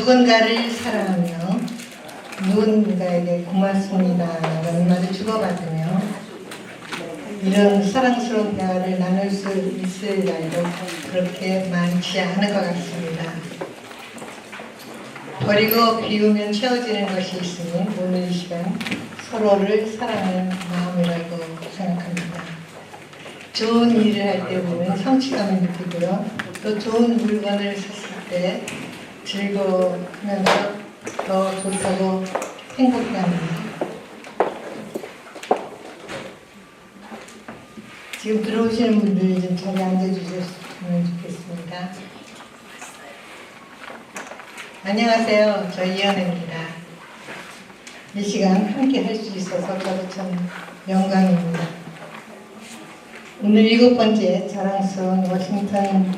누군가를 사랑하며 누군가에게 고맙습니다라는 말을 주고받으며 이런 사랑스러운 대화를 나눌 수 있을 날도 그렇게 많지 않은 것 같습니다. 버리고 비우면 채워지는 것이 있으니 오늘 이 시간 서로를 사랑하는 마음이라고 생각합니다. 좋은 일을 할 때 보면 성취감을 느끼고요. 또 좋은 물건을 샀을 때 즐거워하면서 더 좋다고 행복해합니다. 지금 들어오시는 분들 좀 자리에 앉아주셨으면 좋겠습니다. 안녕하세요. 저 이현애입니다. 이 시간 함께 할 수 있어서 저도 참 영광입니다. 오늘 7번째 자랑스러운 워싱턴에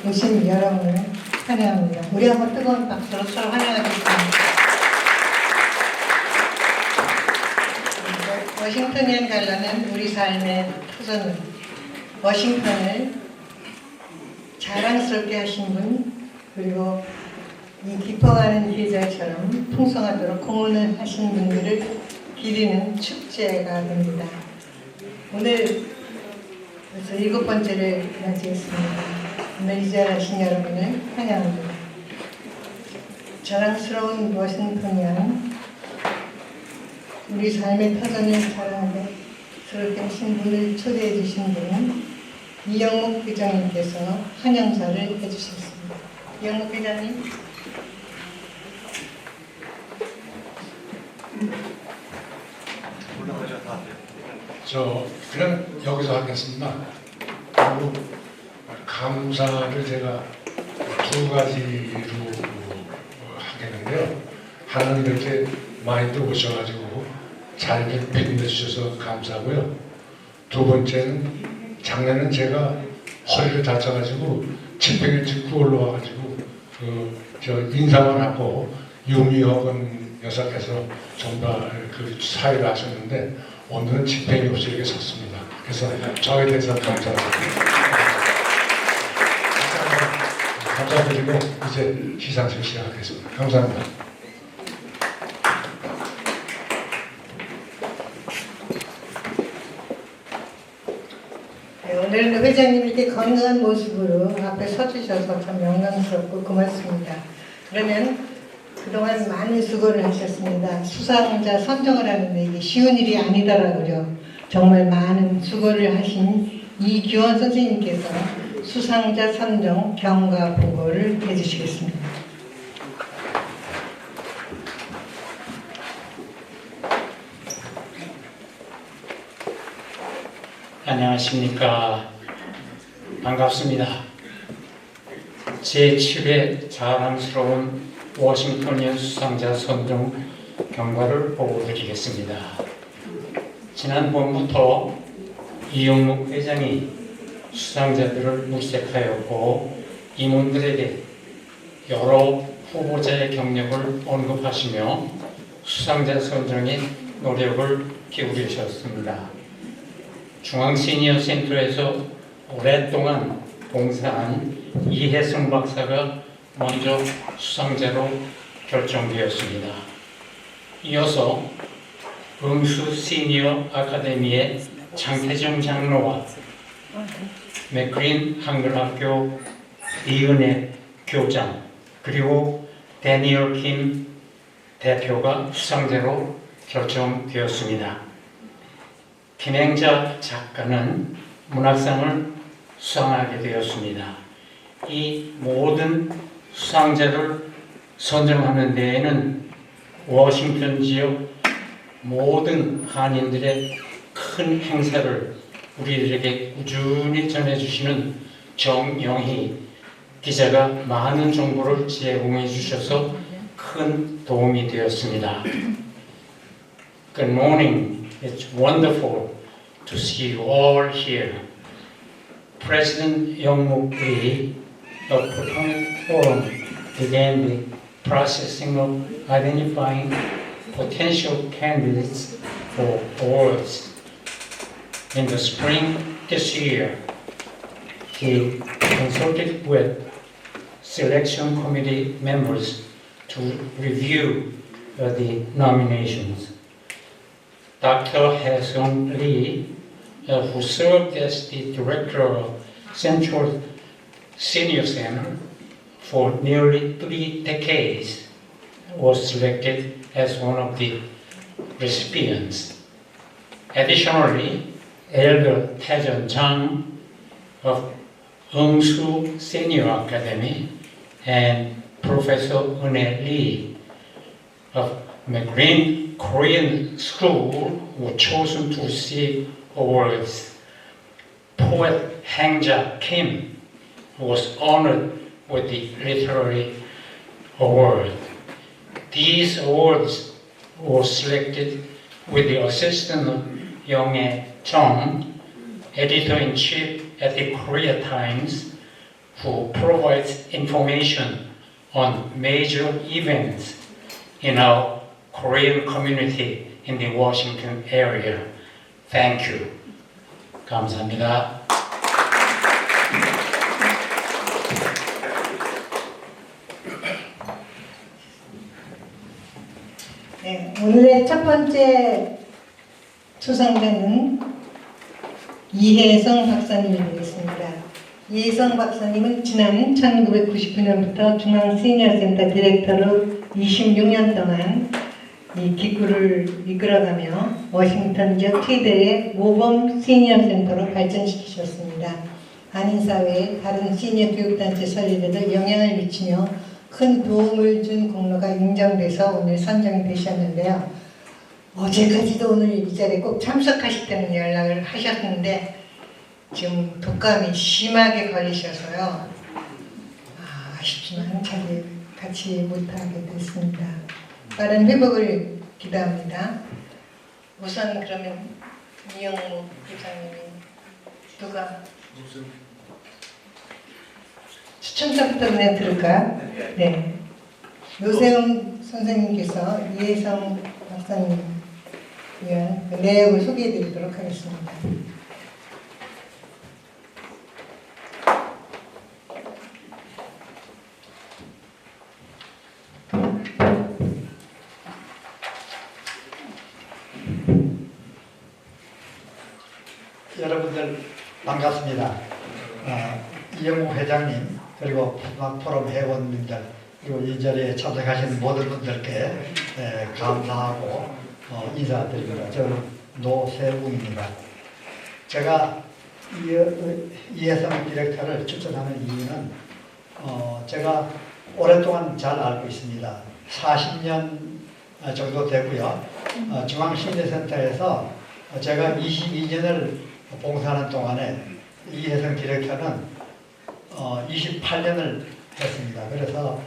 오신 여러분을 환영합니다. 우리 한번 뜨거운 박수로 서로 환영하겠습니다. 워싱턴에 가려는 우리 삶의 터전은 워싱턴을 자랑스럽게 하신 분, 그리고 이 깊어가는 계절처럼 풍성하도록 공헌을 하신 분들을 기리는 축제가 됩니다. 오늘 그래서 7번째를 맞이했습니다. 오늘 이 자리에 하신 여러분을 환영합니다. 자랑스러운 워싱턴이란 우리 삶의 터전을 자랑스럽게 하신 분을 초대해 주신 분은 이영묵 회장님께서 환영사를 해주셨습니다. 이영묵 회장님. 저 그냥 여기서 하겠습니다. 그리고 감사를 제가 두 가지로 하겠는데요. 하나는 이렇게 많이들 오셔가지고 잘 뵙게 주셔서 감사하고요. 두 번째는 작년엔 제가 허리를 다쳐가지고 집행을 짚고 올라와가지고 저 인사만 하고 유미혁은 여사께서 정말 그 사회를 하셨는데 오늘은 집행이 없이 이렇게 섰습니다. 그래서 저에 대해서 감사드리고 이제 시상식 시작하겠습니다. 감사합니다. 네, 오늘 회장님 이렇게 건강한 모습으로 앞에 서주셔서 참 영광스럽고 고맙습니다. 그러면 그동안 많은 수고를 하셨습니다. 수상자 선정을 하는데 이게 쉬운 일이 아니더라고요. 정말 많은 수고를 하신 이규원 선생님께서 수상자 선정 경과 보고를 해주시겠습니다. 안녕하십니까. 반갑습니다. 제7회 자랑스러운 워싱턴연 수상자 선정 경과를 보고드리겠습니다. 지난 봄부터 이영묵 회장이 수상자들을 물색하였고 임원들에게 여러 후보자의 경력을 언급하시며 수상자 선정에 노력을 기울이셨습니다. 중앙시니어센터에서 오랫동안 봉사한 이혜성 박사가 먼저 수상자로 결정되었습니다. 이어서 음수 시니어 아카데미의 장태정 장로와 맥그린 한글학교 이은혜 교장 그리고 데니얼 킴 대표가 수상자로 결정되었습니다. 김행자 작가는 문학상을 수상하게 되었습니다. 이 모든 수상자를 선정하는 데에는 워싱턴 지역 모든 한인들의 큰 행사를 우리들에게 꾸준히 전해주시는 정영희 기자가 많은 정보를 제공해 주셔서 큰 도움이 되었습니다. Good morning. It's wonderful to see you all here. President Youngmook Lee of Potomac Forum began the processing of identifying potential candidates for awards. In the spring this year, he consulted with selection committee members to review the nominations. Dr. Hae-sung Lee, who served as the director of Central Senior Center for nearly 3 decades, was selected as one of the recipients. Additionally, Elder Taejun Chang of Eungsu Senior Academy and Professor Eun Lee of McGreen Korean School were chosen to receive awards. Poet Hang-ja Kim was honored with the Literary Award. These awards were selected with the assistance of Young-hae Chung, editor-in-chief at the Korea Times, who provides information on major events in our Korean community in the Washington area. Thank you. 감사합니다. 네, 오늘의 첫 번째 수상자는 이혜성 박사님이 되겠습니다. 이혜성 박사님은 지난 1999년부터 중앙시니어센터 디렉터로 26년 동안 이 기구를 이끌어가며 워싱턴 지역 최대의 모범 시니어센터로 발전시키셨습니다. 한인사회의 다른 시니어 교육단체 설립에도 영향을 미치며 큰 도움을 준 공로가 인정돼서 오늘 선정이 되셨는데요. 어제까지도 오늘 이 자리에 꼭 참석하시다는 연락을 하셨는데 지금 독감이 심하게 걸리셔서요. 아쉽지만 자리에 같이 못하게 됐습니다. 빠른 회복을 기도합니다. 우선 그러면 이영목 부장님이 누가 추천사부터 그냥 들을까요? 네. 노세훈 선생님께서 이혜성 박사님 위한 내역을 소개해 드리도록 하겠습니다. 여러분들 반갑습니다. 이영욱 회장님 그리고 포럼 회원님들 그리고 이 자리에 참석하신 모든 분들께 감사하고 인사드립니다. 저는 노세웅입니다. 제가 이혜성 디렉터를 추천하는 이유는 제가 오랫동안 잘 알고 있습니다. 40년 정도 되고요. 중앙시니어센터에서 제가 22년을 봉사하는 동안에 이혜성 디렉터는 28년을 했습니다. 그래서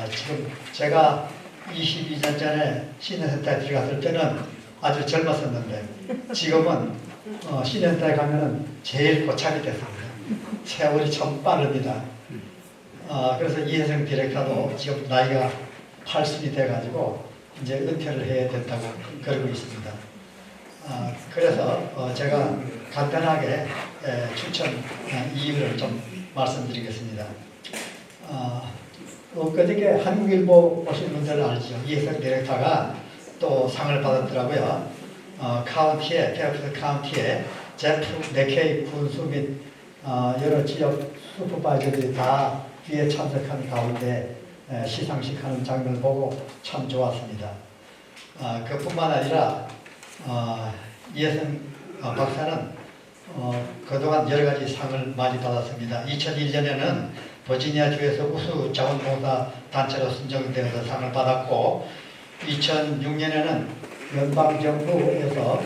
지금 제가 22년 전에 시니어센터에 들어갔을 때는 아주 젊었었는데 지금은 시니어센터에 가면은 제일 고참이 됐습니다. 세월이 참 빠릅니다. 그래서 이혜성 디렉터도 지금 나이가 80이 돼가지고 이제 은퇴를 해야 된다고 그러고 있습니다. 그래서 제가 간단하게 추천 이유를 좀 말씀드리겠습니다. 그저께 한국일보 보신 분들은 알죠. 이혜성 디렉터가 또 상을 받았더라고요. 카운티에, 페어필드 카운티에 제프 맥케이 군수 및 여러 지역 슈퍼바이저들이 다 뒤에 참석한 가운데 시상식하는 장면을 보고 참 좋았습니다. 그뿐만 아니라 이혜성 박사는 그동안 여러 가지 상을 많이 받았습니다. 2001년에는 버지니아주에서 우수 자원봉사 단체로 선정되어서 상을 받았고 2006년에는 연방정부에서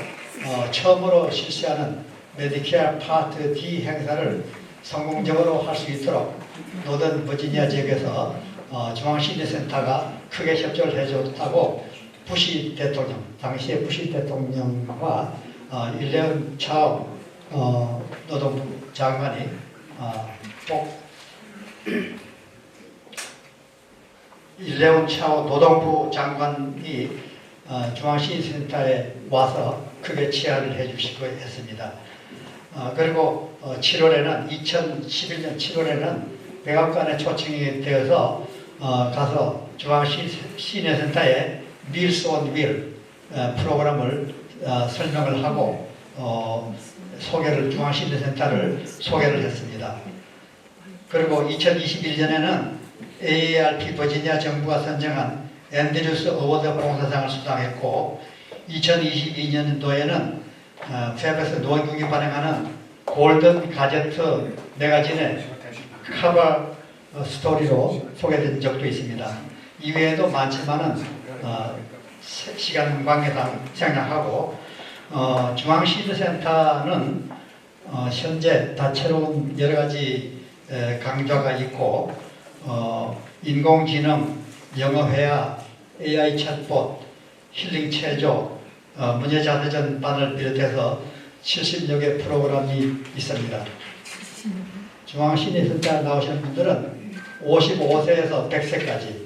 처음으로 실시하는 메디케어 파트 D 행사를 성공적으로 할 수 있도록 노던 버지니아 지역에서 중앙시니어센터가 크게 협조를 해줬다고 부시 대통령, 당시의 부시 대통령과 일레온 차오 노동부 장관이 꼭 일레온 차오 노동부 장관이 중앙시니어센터에 와서 크게 치하를 해주시고 했습니다. 그리고 7월에는 2011년 7월에는 백악관에 초청이 되어서 가서 중앙시니어센터에 밀스 온 윌 프로그램을 설명을 하고 중앙시니어센터를 소개를 했습니다. 그리고 2021년에는 AARP 버지니아 정부가 선정한 앤드류스 어워드 봉사상을 수상했고 2022년도에는 FEB에서 노인국이 발행하는 골든 가제트 매거진의 커버 스토리로 소개된 적도 있습니다. 이외에도 많지만은 시간 관계상 생략하고 중앙시니어센터는 현재 다채로운 여러 가지 강좌가 있고 인공지능, 영어회화, AI 챗봇, 힐링 체조, 문예자대전반을 비롯해서 70여 개 프로그램이 있습니다. 중앙시니어센터 나오시는 분들은 55세에서 100세까지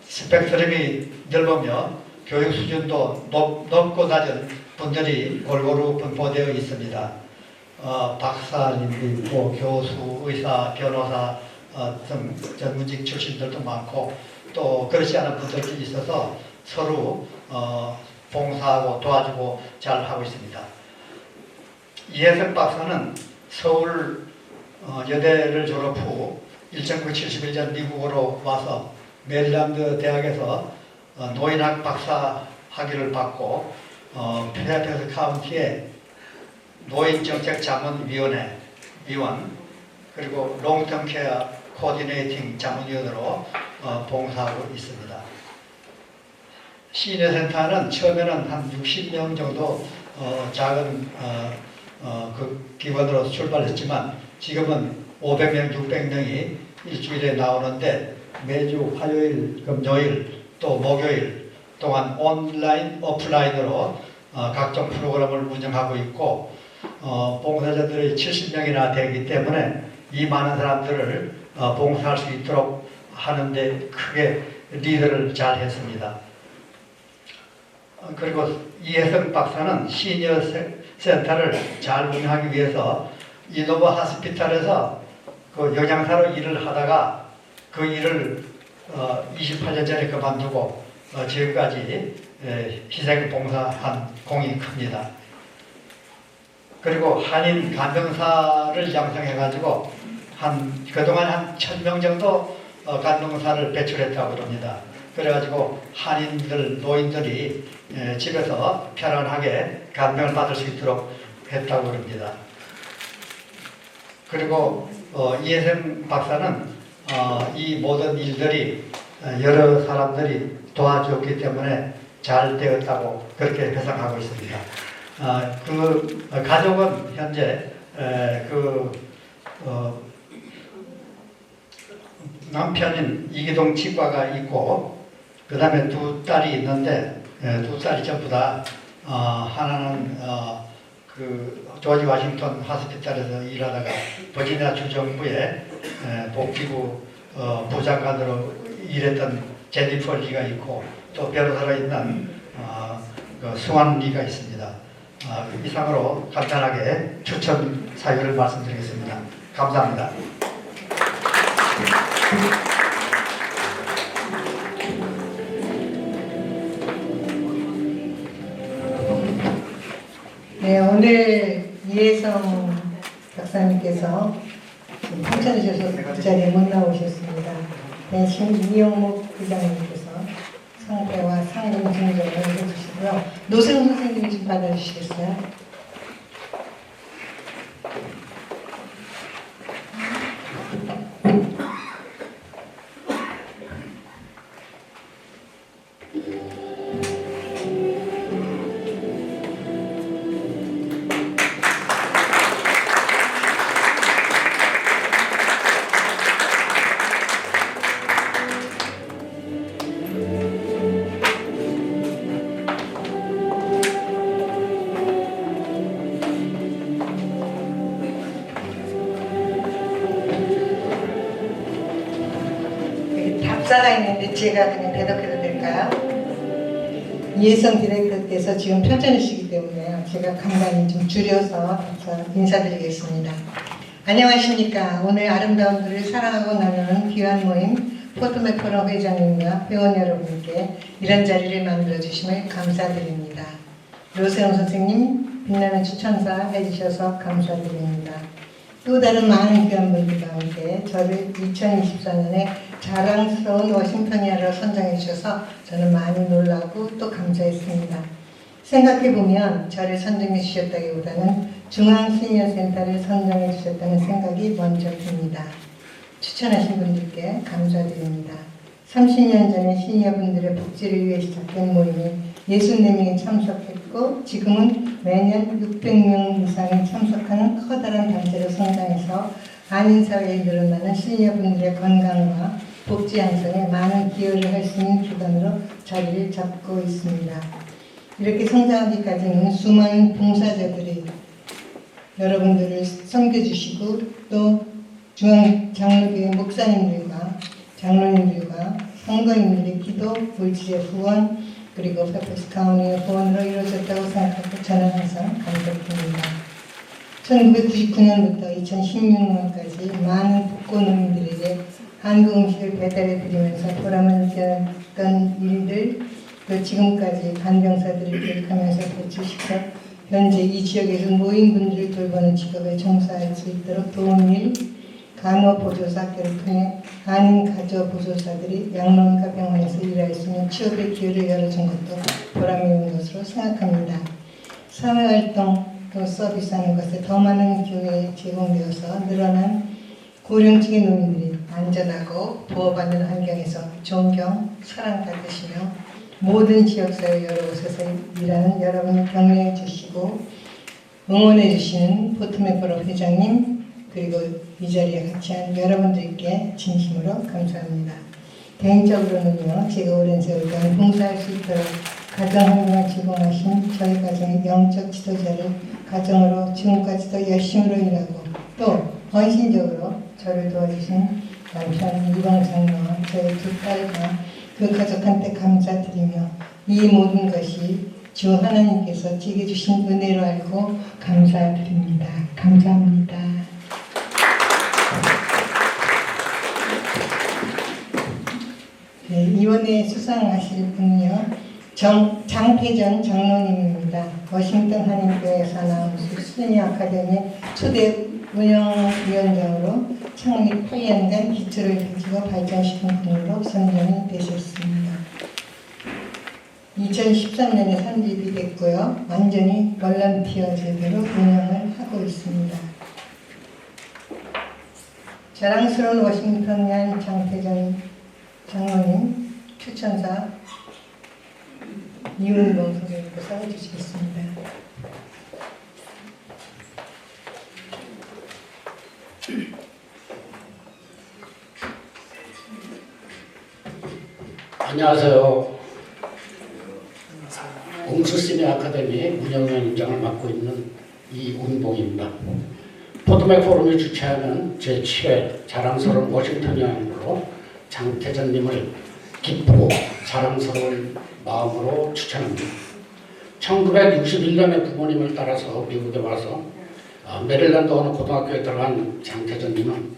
스펙트럼이 넓으며 교육 수준도 높고 낮은 분들이 골고루 분포되어 있습니다. 박사님도 있고 교수, 의사, 변호사 등 전문직 출신들도 많고 또 그렇지 않은 분들도 있어서 서로 봉사하고 도와주고 잘 하고 있습니다. 이혜성 박사는 서울 여대를 졸업 후 1971년 미국으로 와서 메릴랜드 대학에서 노인학 박사 학위를 받고 페어팩스 카운티의 노인정책자문위원회 위원 그리고 롱텀 케어 코디네이팅 자문위원으로 봉사하고 있습니다. 시니어센터는 처음에는 한 60명 정도 작은 그 기관으로 출발했지만 지금은 500명, 600명이 일주일에 나오는데 매주 화요일, 금요일, 또 목요일 동안 온라인, 오프라인으로 각종 프로그램을 운영하고 있고 봉사자들이 70명이나 되기 때문에 이 많은 사람들을 봉사할 수 있도록 하는데 크게 리더를 잘 했습니다. 그리고 이혜성 박사는 시니어 센터를 잘 운영하기 위해서 이노바 하스피탈에서 그 영양사로 일을 하다가 그 일을 28년 전에 그만두고 지금까지 희생 봉사한 공이 큽니다. 그리고 한인 간병사를 양성해가지고 그동안 한 1000명 정도 간병사를 배출했다고 그럽니다. 그래가지고 한인들, 노인들이 집에서 편안하게 간병을 받을 수 있도록 했다고 그럽니다. 그리고 이혜성 박사는 이 모든 일들이 여러 사람들이 도와줬기 때문에 잘 되었다고 그렇게 회상하고 있습니다. 그 가족은 현재 남편인 이기동 치과가 있고 그 다음에 두 딸이 있는데 두 딸이 전부 다 하나는 그 조지 워싱턴 하스피탈에서 일하다가 버지니아 주정부의 복지부 부장관으로 일했던 제니퍼 리가 있고 또 변호사로 있는 수완 리가 있습니다. 이상으로 간단하게 추천 사유를 말씀드리겠습니다. 감사합니다. 네, 오늘 이혜성 박사님께서 평천에 주셔서 그 자리에 못 나오셨습니다. 대신 이영목 부장님께서 상패와 상금 증정을 해주시고요. 노세훈 선생님이 좀 받아주시겠어요? 답사가 있는데 제가 그냥 대답해도 될까요? 이혜성 디렉터께서 지금 편찬이시기 때문에 제가 간단히 좀 줄여서 답사 인사드리겠습니다. 안녕하십니까. 오늘 아름다운 들을 사랑하고 나누는 귀한 모임 포트메포럼 회장님과 회원 여러분께 이런 자리를 만들어주심을 감사드립니다. 노세훈 선생님 빛나는 추천사 해주셔서 감사드립니다. 또 다른 많은 귀한 분들과 함께 저를 2024년에 자랑스러운 워싱턴이아로 선정해 주셔서 저는 많이 놀라고 또 감사했습니다. 생각해보면 저를 선정해 주셨다기보다는 중앙시니어센터를 선정해 주셨다는 생각이 먼저 듭니다. 추천하신 분들께 감사드립니다. 30년 전에 시니어분들의 복지를 위해 시작된 모임이 64명이 참석했고 지금은 매년 600명 이상이 참석하는 커다란 단체로 성장해서 한인사회에 늘어나는 시니어분들의 건강과 복지 향상에 많은 기여를 할 수 있는 기관으로 자리를 잡고 있습니다. 이렇게 성장하기까지는 수많은 봉사자들이 여러분들을 섬겨주시고 또 중앙장로교회 목사님들과 장로님들과 성도님들의 기도, 물질의 후원, 그리고 페퍼스 카운티의 후원으로 이루어졌다고 생각하고 저는 항상 감격합니다. 1999년부터 2016년까지 많은 복고노인들에게 한국 음식을 배달해 드리면서 보람을 느꼈던 일들, 또 지금까지 간병사들을 교육하면서 배출시켜 현재 이 지역에서 노인분들을 돌보는 직업에 종사할 수 있도록 도운 일, 간호보조사 학교를 통해 한인 가족보조사들이 양로원과 병원에서 일할 수 있는 취업의 기회를 열어준 것도 보람이 있는 것으로 생각합니다. 사회활동 또 서비스하는 것에 더 많은 기회에 제공되어서 늘어난 고령층의 노인들이 안전하고 보호받는 환경에서 존경, 사랑받으시며 모든 지역사회 여러 곳에서 일하는 여러분을 격려해 주시고 응원해 주시는 포트메포럼 회장님 그리고 이 자리에 같이 한 여러분들께 진심으로 감사합니다. 개인적으로는요, 제가 오랜 세월간 봉사할 수 있도록 가정 환경을 제공하신 저희 가정의 영적 지도자를 가정으로 지금까지도 열심으로 일하고 또 헌신적으로 저를 도와주신 남편 이광 장로와 저희 두 딸과 그 가족한테 감사드리며 이 모든 것이 주 하나님께서 제게 주신 은혜로 알고 감사드립니다. 감사합니다. 네, 이번에 수상하실 분이요. 장태전 장로님입니다. 워싱턴 한인교회에서 나온 시니어 아카데미 초대 운영위원장으로 창립 8년간 기초를 다지고 발전시킨 분으로 선정이 되셨습니다. 2013년에 설립이 됐고요. 완전히 볼런티어 제도로 운영을 하고 있습니다. 자랑스러운 워싱턴이안 장태전 장로님 추천사 이운동 선생님께서 해주시겠습니다. 안녕하세요. 웅수시니어 아카데미 운영위원장을 맡고 있는 이운봉입니다. 포트메포럼이 주최하는 제7회 자랑스러운 워싱턴이안으로 장태전님을 기쁘고 자랑스러운 마음으로 추천합니다. 1961년에 부모님을 따라서 미국에 와서 메릴랜드 어느 고등학교에 들어간 장태전님은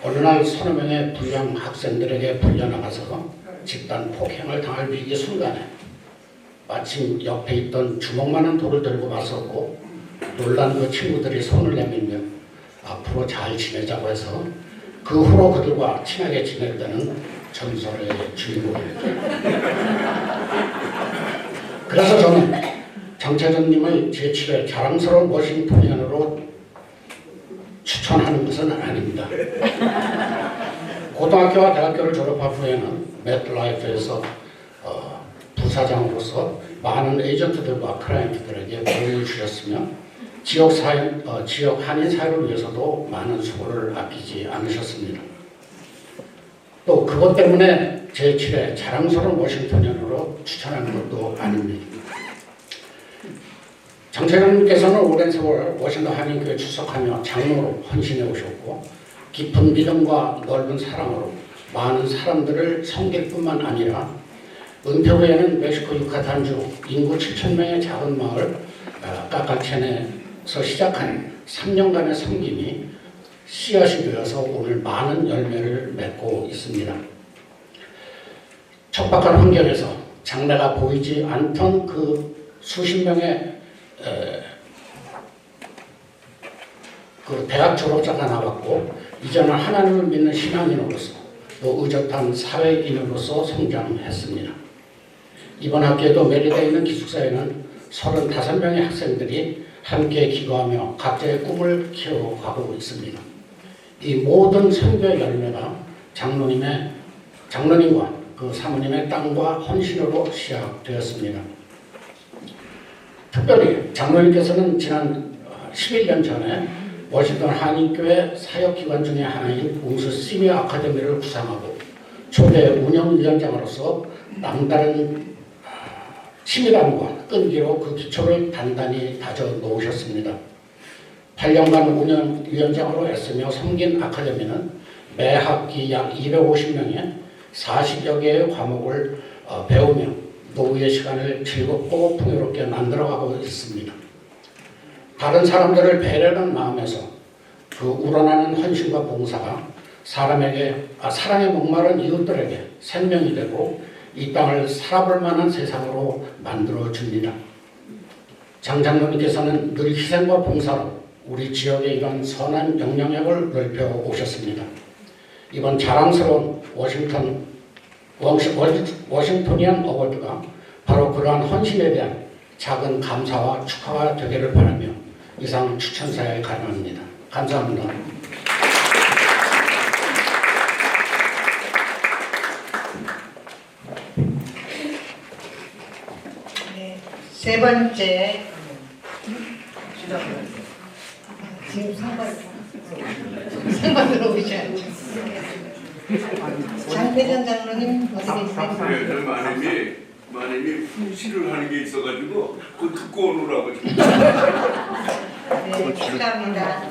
어느 날 서너 명의 불량 학생들에게 불려나가서 집단 폭행을 당할 위기 순간에 마침 옆에 있던 주먹만한 돌을 들고 맞섰고 놀란 그 친구들이 손을 내밀며 앞으로 잘 지내자고 해서 그 후로 그들과 친하게 지냈다는 전설의 주인공입니다. 그래서 저는 장태전님을 제7회 자랑스러운 워싱턴이안으로 추천하는 것은 아닙니다. 고등학교와 대학교를 졸업한 후에는 맷라이프에서 부사장으로서 많은 에이전트들과 클라이언트들에게 도움을 주셨으며 지역 한인 사회를 위해서도 많은 수고를 아끼지 않으셨습니다. 또 그것 때문에 제7회 자랑스러운 워싱턴이안으로 추천하는 것도 아닙니다. 장태전님께서는 오랜 세월 워싱턴 한인교회 출석하며 장로로 헌신해 오셨고 깊은 믿음과 넓은 사랑으로 많은 사람들을 섬길 뿐만 아니라 은퇴 후에는 멕시코 유카탄주 인구 7,000명의 작은 마을 까까첸에서 시작한 3년간의 섬김이 씨앗이 되어서 오늘 많은 열매를 맺고 있습니다. 척박한 환경에서 장래가 보이지 않던 그 수십 명의 그 대학 졸업자가 나왔고 이제는 하나님을 믿는 신앙인으로서 또 의젓한 사회인으로서 성장했습니다. 이번 학기에도 메리다에 있는 기숙사에는 35명의 학생들이 함께 기도하며 각자의 꿈을 키워가고 있습니다. 이 모든 선교의 열매가 장로님과 그 사모님의 땅과 헌신으로 시작되었습니다. 특별히 장로님께서는 지난 11년 전에 워싱턴 한인교회 사역기관 중에 하나인 웅수 시니어 아카데미를 구상하고 초대 운영위원장으로서 남다른 치밀함과 끈기로 그 기초를 단단히 다져 놓으셨습니다. 8년간 운영위원장으로 애쓰며 섬긴 아카데미는 매 학기 약 250명의 40여 개의 과목을 배우며 노후의 시간을 즐겁고 풍요롭게 만들어가고 있습니다. 다른 사람들을 배려하는 마음에서 그 우러나는 헌신과 봉사가 사랑에 목마른 이웃들에게 생명이 되고 이 땅을 살아볼 만한 세상으로 만들어 줍니다. 장 장로님께서는 늘 희생과 봉사로 우리 지역에 이런 선한 영향력을 넓혀 오셨습니다. 이번 자랑스러운 워싱토니안 어워드가 바로 그러한 헌신에 대한 작은 감사와 축하가 되기를 바라며 이상 추천사에 간합니다. 감사합니다. 네, 세 번째 지금 상관으로 오셔야죠. 장태전 장로님 어디 계세요? 네, 마님이 훈시를 하는 게 있어가지고 그거 듣고 오느라고 지금. 네, 축하합니다.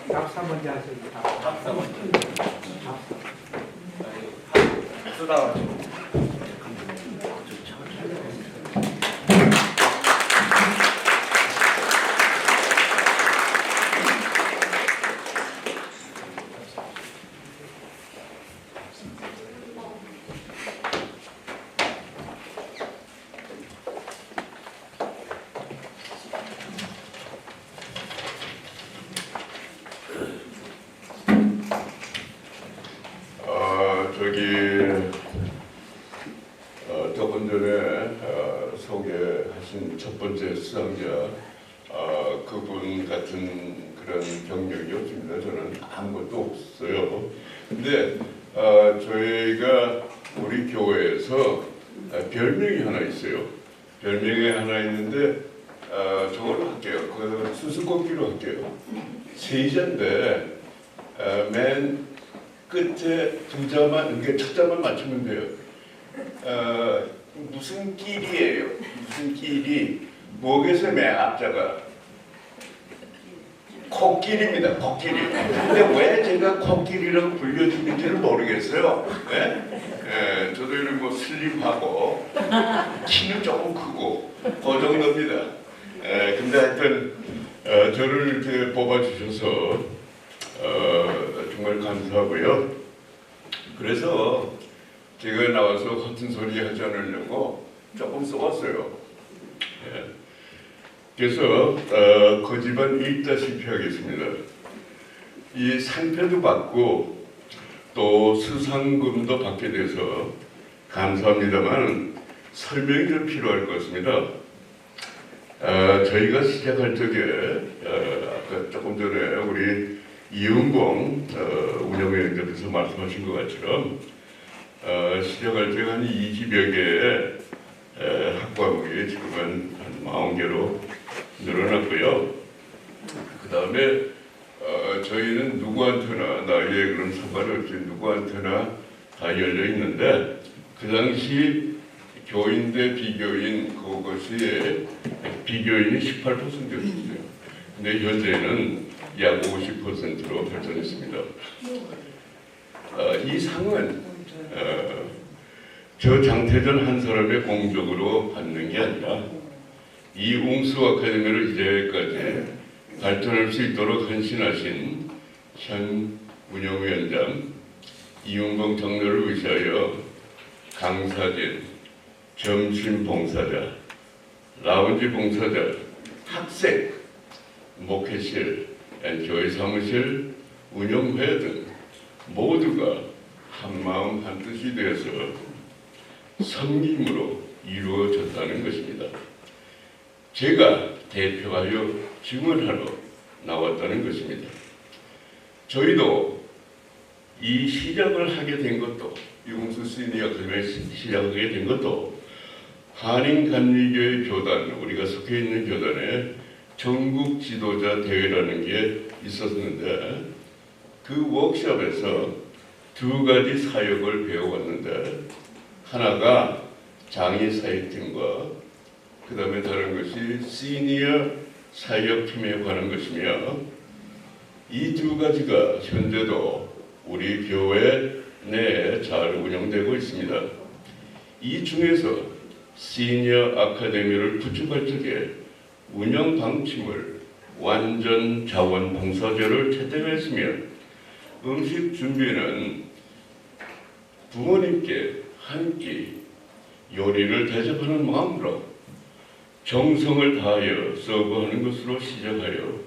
답사 먼저 하세요. 답사 먼저. 조금 전에 소개하신 첫 번째 수상자 그분 같은 그런 경력이 없습니다. 저는 아무것도 없어요. 근데 저희가 우리 교회에서 별명이 하나 있어요. 별명이 하나 있는데 저걸로 할게요. 그 수수께끼로 할게요. 세자인데 맨 끝에 두 자만, 이게 첫 자만 맞추면 돼요. 무슨 끼리예요? 무슨 끼리? 목에서 맨 앞자가 코끼리입니다. 코끼리. 근데 왜 제가 코끼리라고 불려주는지를 모르겠어요. 네? 저도 이런 뭐 슬림하고 키는 조금 크고 그 정도입니다. 근데 하여튼 저를 이렇게 뽑아주셔서 정말 감사하고요. 그래서 제가 나와서 허튼 소리 하지 않으려고 조금 써왔어요. 그래서 그 집안 읽다시피 하겠습니다. 이 상패도 받고 또 수상금도 받게 돼서 감사합니다만 설명이 좀 필요할 것 같습니다. 저희가 시작할 적에 아까 조금 전에 우리 이은공 운영위원께서 말씀하신 것 같처럼 시작할 적에 한 20여 개의 학과목이 지금은 한 40개로 늘어났고요. 그 다음에 저희는 누구한테나 나이에 그런 상관없이 누구한테나 다 열려 있는데 그 당시 교인 대 비교인 그것이 비교인이 18%였어요. 근데 현재는 약 50%로 발전했습니다. 이 상은 저 장태전 한 사람의 공적으로 받는 게 아니라 이 웅수 아카데미를 이제까지 발전할 수 있도록 헌신하신 현 운영위원장 이윤봉 장로를 위시하여 강사진, 점심 봉사자, 라운지 봉사자, 학생, 목회실, 교회 사무실, 운영회 등 모두가 한마음 한뜻이 되어서 섬김으로 이루어졌다는 것입니다. 제가 대표하여 증언하러 나왔다는 것입니다. 저희도 이 시작을 하게 된 것도, 이웅수 시니어 아카데미를 시작하게 된 것도 한인감리교회 교단, 우리가 속해 있는 교단에 전국 지도자 대회라는 게 있었는데, 그 워크숍에서 두 가지 사역을 배워왔는데, 하나가 장애 사역팀과 그 다음에 다른 것이 시니어 사역팀에 관한 것이며, 이 두 가지가 현재도 우리 교회 내에 잘 운영되고 있습니다. 이 중에서 시니어 아카데미를 구축할 적에 운영 방침을 완전 자원봉사제를 채택했으며, 음식 준비는 부모님께 한 끼 요리를 대접하는 마음으로 정성을 다하여 서브하는 것으로 시작하여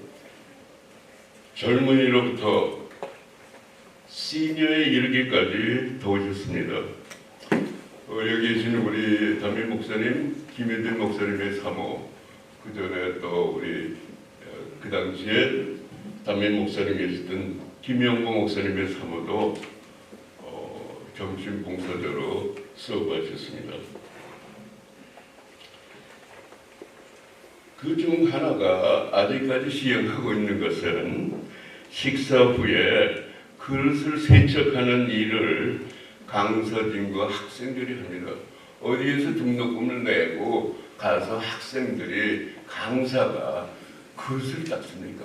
젊은이로부터 시니어에 이르기까지 도우셨습니다. 여기 계신 우리 담임 목사님, 김현진 목사님의 사모, 그 전에 또 우리 그 당시에 담임 목사님 계시던 김영보 목사님의 사모도 점심 봉사자로 수업하셨습니다. 그 중 하나가 아직까지 시행하고 있는 것은 식사 후에 그릇을 세척하는 일을 강사진과 학생들이 합니다. 어디에서 등록금을 내고 가서 학생들이 강사가 그릇을 닦습니까?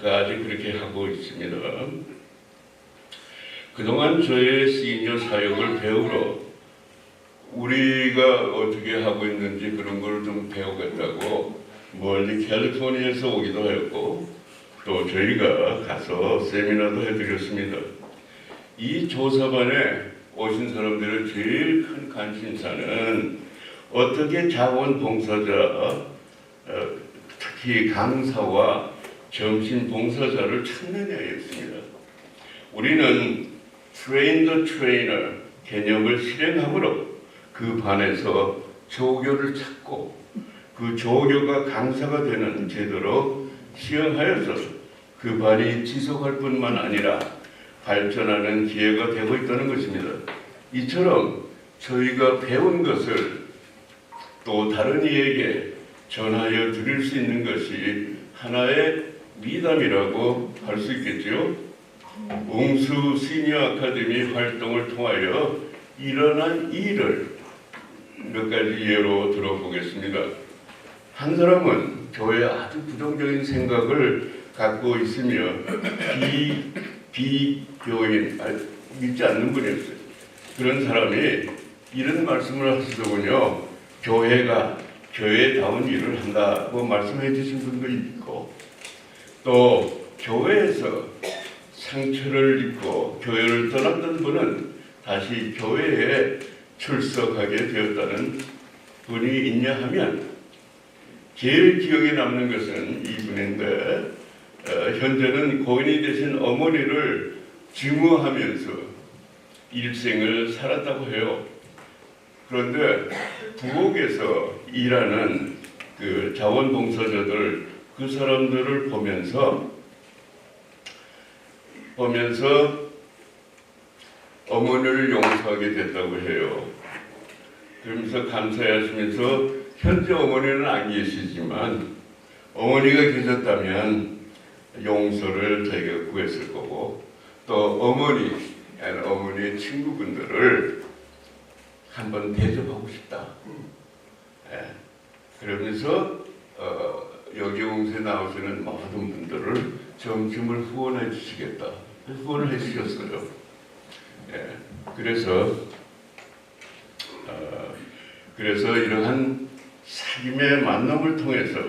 아직 그렇게 하고 있습니다. 그동안 저의 시니어 사역을 배우러 우리가 어떻게 하고 있는지 그런 걸 좀 배우겠다고 멀리 캘리포니아에서 오기도 했고, 또 저희가 가서 세미나도 해드렸습니다. 이 조사반에 오신 사람들의 제일 큰 관심사는 어떻게 자원봉사자, 특히 강사와 점심봉사자를 찾느냐였습니다. 우리는 트레인 더 트레이너 개념을 실행함으로 그 반에서 조교를 찾고 그 조교가 강사가 되는 제도로 시행하여서 그 반이 지속할 뿐만 아니라 발전하는 기회가 되고 있다는 것입니다. 이처럼 저희가 배운 것을 또 다른 이에게 전하여 드릴 수 있는 것이 하나의 미담이라고 할 수 있겠죠. 웅수 시니어 아카데미 활동을 통하여 일어난 일을 몇 가지 예로 들어보겠습니다. 한 사람은 교회에 아주 부정적인 생각을 갖고 있으며 비교인, 믿지 않는 분이었어요. 그런 사람이 이런 말씀을 하시더군요. 교회가 교회다운 일을 한다고 말씀해 주신 분도 있고, 또 교회에서 상처를 입고 교회를 떠났던 분은 다시 교회에 출석하게 되었다는 분이 있냐 하면, 제일 기억에 남는 것은 이분인데, 현재는 고인이 되신 어머니를 증오하면서 일생을 살았다고 해요. 그런데 부엌에서 일하는 그 자원봉사자들, 그 사람들을 보면서 어머니를 용서하게 됐다고 해요. 그러면서 감사하시면서 현재 어머니는 안 계시지만 어머니가 계셨다면 용서를 저희가 구했을 거고, 또 어머니의 친구분들을 한번 대접하고 싶다. 그러면서 여기 웅수에 나오시는 모든 분들을 점심을 후원해 주시겠다. 후원을 해 주셨어요. 그래서 이러한 사귐의 만남을 통해서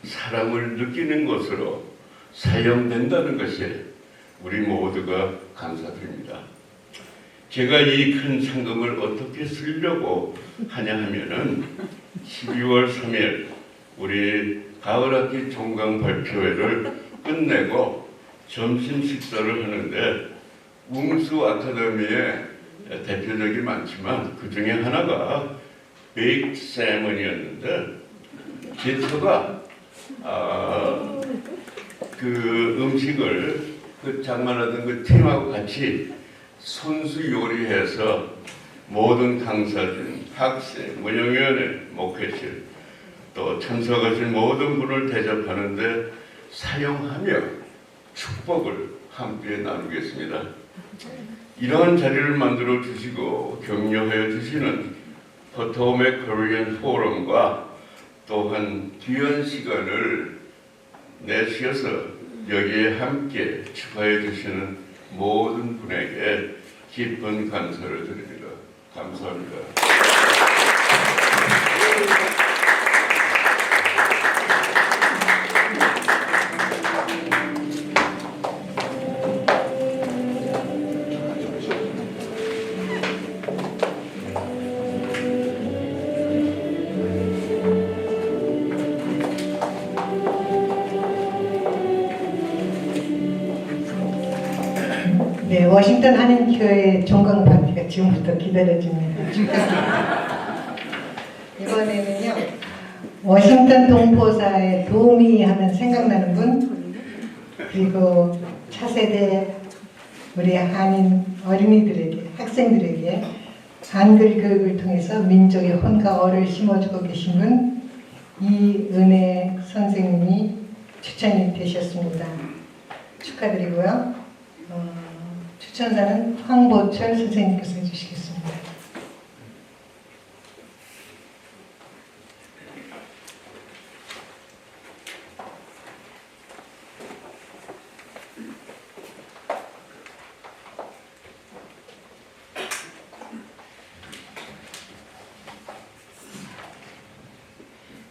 사랑을 느끼는 것으로 사용된다는 것에 우리 모두가 감사드립니다. 제가 이 큰 상금을 어떻게 쓰려고 하냐 하면은 12월 3일 우리 가을학기 종강 발표회를 끝내고 점심 식사를 하는데 웅수 아카데미에 대표적이 많지만 그 중에 하나가 베이크 세먼이었는데 제 처가 그 음식을 그 장만하던 그 팀하고 같이 손수 요리해서 모든 강사진, 학생, 운영위원회, 목회실 또 참석하신 모든 분을 대접하는데 사용하며 축복을 함께 나누겠습니다. 이러한 자리를 만들어 주시고 격려하여 주시는 포토맥 코리안 포럼과 또한 귀한 시간을 내주셔서 여기에 함께 축하해 주시는 모든 분에게 깊은 감사를 드립니다. 감사합니다. 네, 워싱턴 한인교회 종강 파티가 지금부터 기다려집니다. 이번에는요, 워싱턴 동포사에 도움이 하면 생각나는 분, 그리고 차세대 우리 한인 어린이들에게, 학생들에게 한글 교육을 통해서 민족의 혼과 어를 심어주고 계신 분, 이은혜 선생님이 추천이 되셨습니다. 축하드리고요. 추천사는 황보철 선생님께서 해주시겠습니다.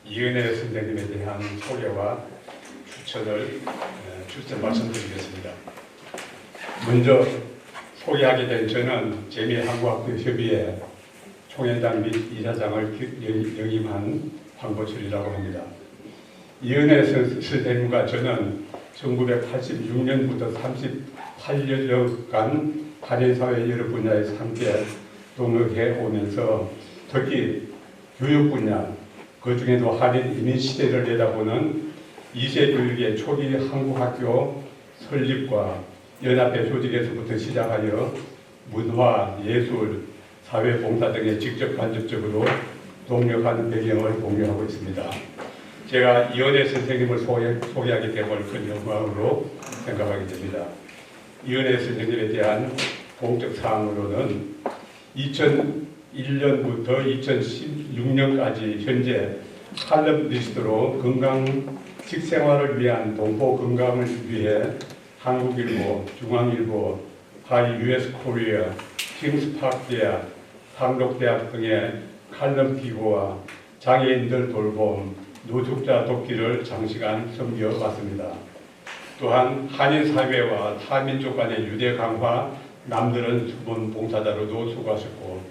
이은혜 선생님에 대한 소개와 추천 말씀드리겠습니다. 먼저 소개하게 된 저는 재미한국학교협의회 총회장 및 이사장을 역임한 황보철이라고 합니다. 이은혜 선생님과 저는 1986년부터 38년간 한인사회 여러 분야에서 함께 동역해 오면서 특히 교육 분야, 그 중에도 한인 이민 시대를 내다보는 2세 교육의 초기 한국학교 설립과 연합회 조직에서부터 시작하여 문화, 예술, 사회봉사 등에 직접 간접적으로 동력한 배경을 공유하고 있습니다. 제가 이은혜 선생님을 소개하게 됨을 큰 영광으로 생각하게 됩니다. 이은혜 선생님에 대한 공적 사항으로는 2001년부터 2016년까지 현재 칼럼니스트로 건강 식생활을 위한 동포 건강을 위해 한국일보, 중앙일보, 하이 US 코리아, 킹스파크 대학, 한국대학 등의 칼럼 기고와 장애인들 돌봄, 노숙자 돕기를 장시간 섬겨왔습니다. 또한 한인사회와 타민족 간의 유대 강화, 남들은 수분 봉사자로도 수고하셨고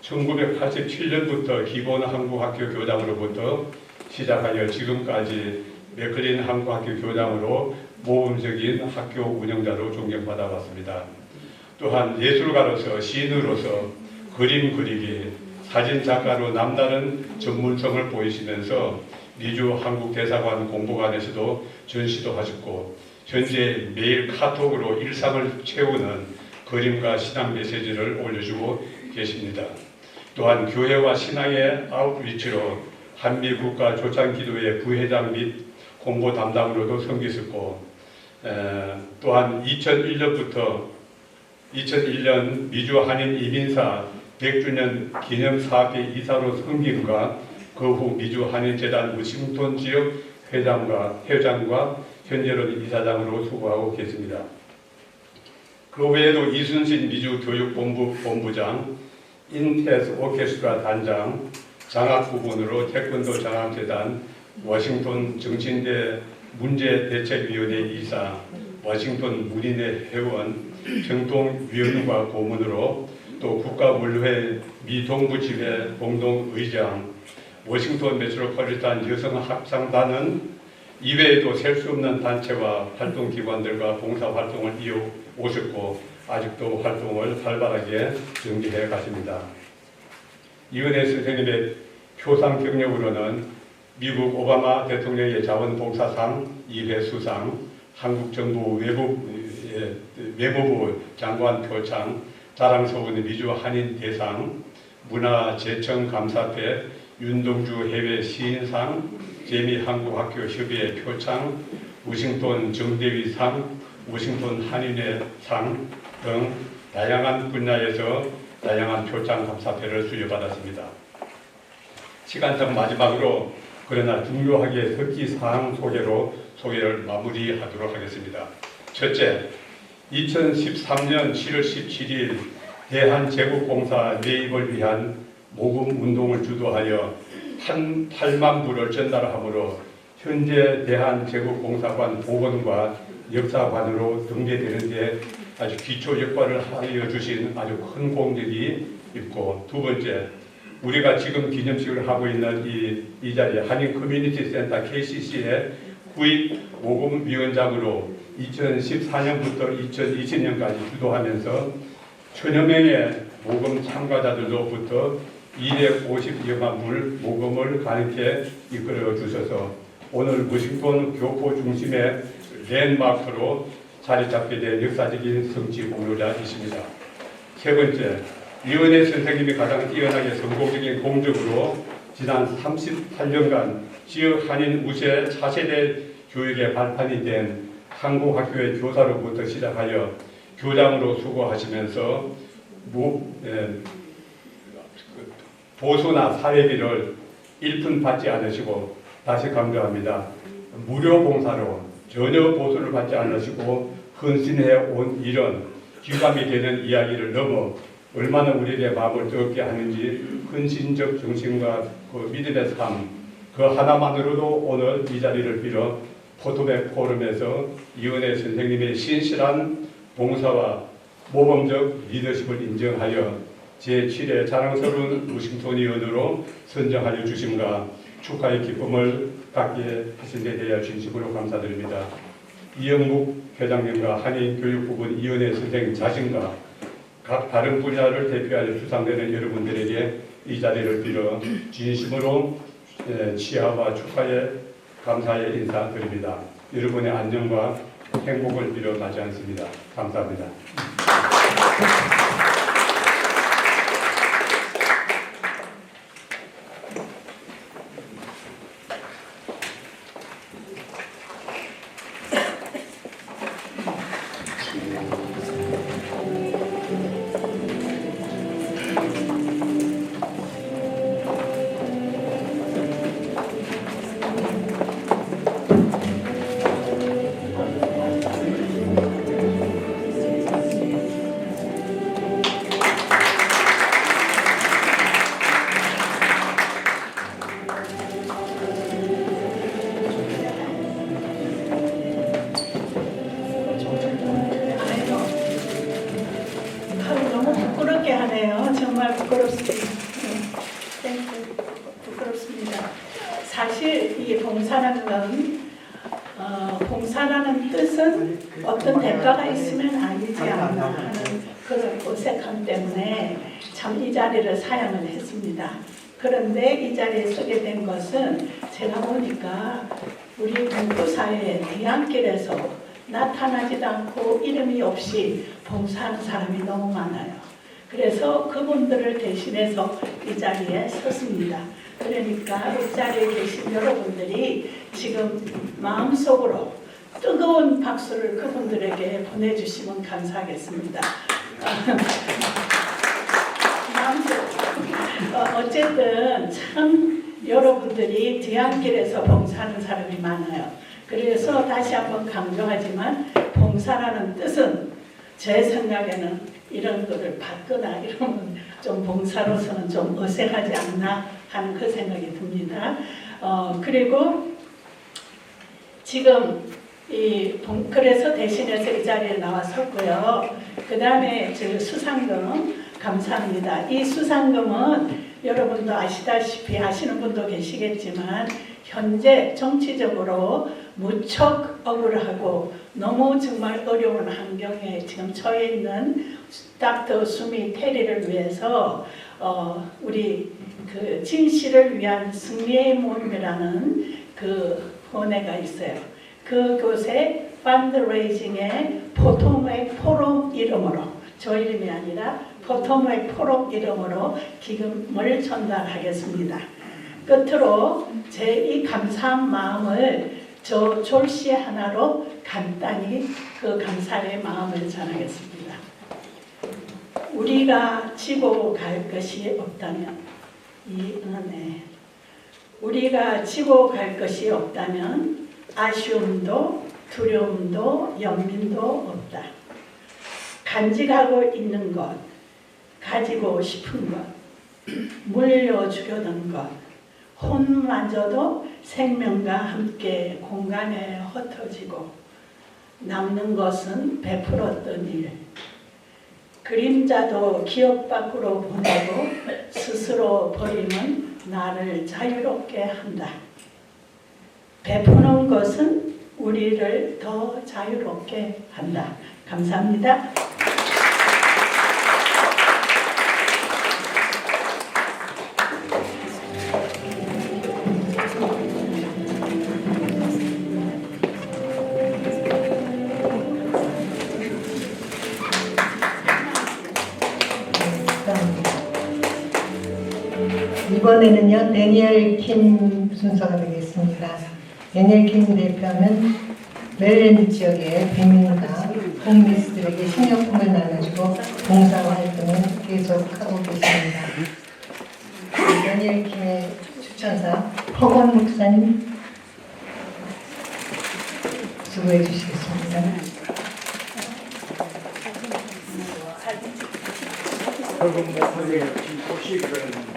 1987년부터 기본 한국학교 교장으로부터 시작하여 지금까지 맥클린 한국학교 교장으로 모범적인 학교 운영자로 존경받아 왔습니다. 또한 예술가로서 시인으로서 그림 그리기, 사진 작가로 남다른 전문성을 보이시면서 미주 한국대사관 공보관에서도 전시도 하셨고 현재 매일 카톡으로 일상을 채우는 그림과 신앙 메시지를 올려주고 계십니다. 또한 교회와 신앙의 아웃리치로 한미국가 조창기도회 부회장 및 공보 담당으로도 섬기셨고 또한 2001년 미주 한인 이민사 100주년 기념 사업의 이사로 섬김과 그 후 미주 한인재단 워싱턴 지역 회장과 현재로는 이사장으로 수고하고 계십니다. 그 외에도 이순신 미주 교육본부 본부장, 인테스 오케스트라 단장, 장학 부분으로 태권도 장학재단, 워싱턴 정신대 문제대책위원회 이사, 워싱턴 문인회 회원, 정통위원과 고문으로 또 국가문화회 미동부지회 공동의장, 워싱턴 메트로폴리탄 여성합창단은 이외에도 셀 수 없는 단체와 활동기관들과 봉사활동을 이어오셨고 아직도 활동을 활발하게 전개해 가십니다. 이은혜 선생님의 표상 경력으로는 미국 오바마 대통령의 자원봉사상 2회 수상, 한국정부 외무부 장관 표창, 자랑스러운 미주 한인 대상, 문화재청감사패, 윤동주 해외 시인상, 재미한국학교 협의회 표창, 워싱턴 정대위상, 워싱턴 한인회상 등 다양한 분야에서 다양한 표창 감사패를 수여받았습니다. 시간상 마지막으로 그러나 중요하게 특기사항 소개를 마무리하도록 하겠습니다. 첫째, 2013년 7월 17일 대한제국공사 매입을 위한 모금 운동을 주도하여 8만 부를 전달함으로 현재 대한제국공사관 보건과 역사관으로 등재되는 데 아주 기초 역할을 하여 주신 아주 큰功績이 있고, 두 번째, 우리가 지금 기념식을 하고 있는 이 자리에 한인 커뮤니티 센터 KCC의 구입 모금위원장으로 2014년부터 2020년까지 주도하면서 천여 명의 모금 참가자들로부터 250여만 불 모금을 가르쳐 이끌어 주셔서 오늘 워싱턴 교포 중심의 랜드마크로 자리 잡게 된 역사적인 성취 공로자이십니다. 세 번째, 이은혜 선생님이 가장 뛰어나게 성공적인 공적으로 지난 38년간 지역 한인 우세 차세대 교육의 발판이 된 한국학교의 교사로부터 시작하여 교장으로 수고하시면서 보수나 사회비를 1푼 받지 않으시고, 다시 강조합니다. 무료 봉사로 전혀 보수를 받지 않으시고 헌신해 온 일은 귀감이 되는 이야기를 넘어 얼마나 우리의 마음을 뜨겁게 하는지 헌신적 정신과 그 믿음의 삶, 그 하나만으로도 오늘 이 자리를 빌어 포토백 포럼에서 이은혜 선생님의 신실한 봉사와 모범적 리더십을 인정하여 제7회 자랑스러운 워싱턴위원으로 선정하여 주심과 축하의 기쁨을 갖게 하신 데 대해 진심으로 감사드립니다. 이영묵 회장님과 한인교육부분 이은혜 선생님 자신과 각 다른 분야를 대표하여 수상되는 여러분들에게 이 자리를 빌어 진심으로 치하와 축하의 감사의 인사드립니다. 여러분의 안녕과 행복을 빌어 마지 않습니다. 감사합니다. 정말 부끄럽습니다. 부끄럽습니다. 사실 이 봉사라는 뜻은 어떤 대가가 있으면 아니지 않나 하는 그런 어색함 때문에 참 이 자리를 사양을 했습니다. 그런데 이 자리에 서게 된 것은 제가 보니까 우리 동포사회의 뒤안길에서 나타나지도 않고 이름이 없이 봉사하는 사람이 너무 많아요. 그래서 그분들을 대신해서 이 자리에 섰습니다. 그러니까 이 자리에 계신 여러분들이 지금 마음속으로 뜨거운 박수를 그분들에게 보내주시면 감사하겠습니다. 어쨌든 참 여러분들이 뒤안길에서 봉사하는 사람이 많아요. 그래서 다시 한번 강조하지만 봉사라는 뜻은 제 생각에는 이런 거를 받거나 이러면 좀 봉사로서는 좀 어색하지 않나 하는 그 생각이 듭니다. 그리고 지금 그래서 대신해서 이 자리에 나왔었고요. 그 다음에 저 수상금 감사합니다. 이 수상금은 여러분도 아시다시피 아시는 분도 계시겠지만 현재 정치적으로 무척 억울하고 너무 정말 어려운 환경에 지금 처해 있는 닥터 수미 테리를 위해서 우리 그 진실을 위한 승리의 모임이라는 그 본회가 있어요. 그곳에 펀드레이징의 포토맥 포럼 이름으로, 저 이름이 아니라 포토맥 포럼 이름으로 기금을 전달하겠습니다. 끝으로 제 이 감사한 마음을 저 졸시 하나로 간단히 그 감사의 마음을 전하겠습니다. 우리가 지고 갈 것이 없다면, 이 은혜, 우리가 지고 갈 것이 없다면 아쉬움도 두려움도 연민도 없다. 간직하고 있는 것, 가지고 싶은 것, 물려주려던 것, 혼마저도 생명과 함께 공간에 흩어지고 남는 것은 베풀었던 일, 그림자도 기억 밖으로 보내고 스스로 버림은 나를 자유롭게 한다. 베푸는 것은 우리를 더 자유롭게 한다. 감사합니다. 이번에는요, 데니얼 킴 순서가 되겠습니다. 데니얼 킴 대표는 메릴랜드 지역의 빈민과 홈리스들에게 식료품을 나눠주고 봉사활동을 계속하고 계십니다. 데니얼 킴의 추천사 허건 목사님 수고해 주시겠습니다. 허건 목사님 지금 보시기로 했는데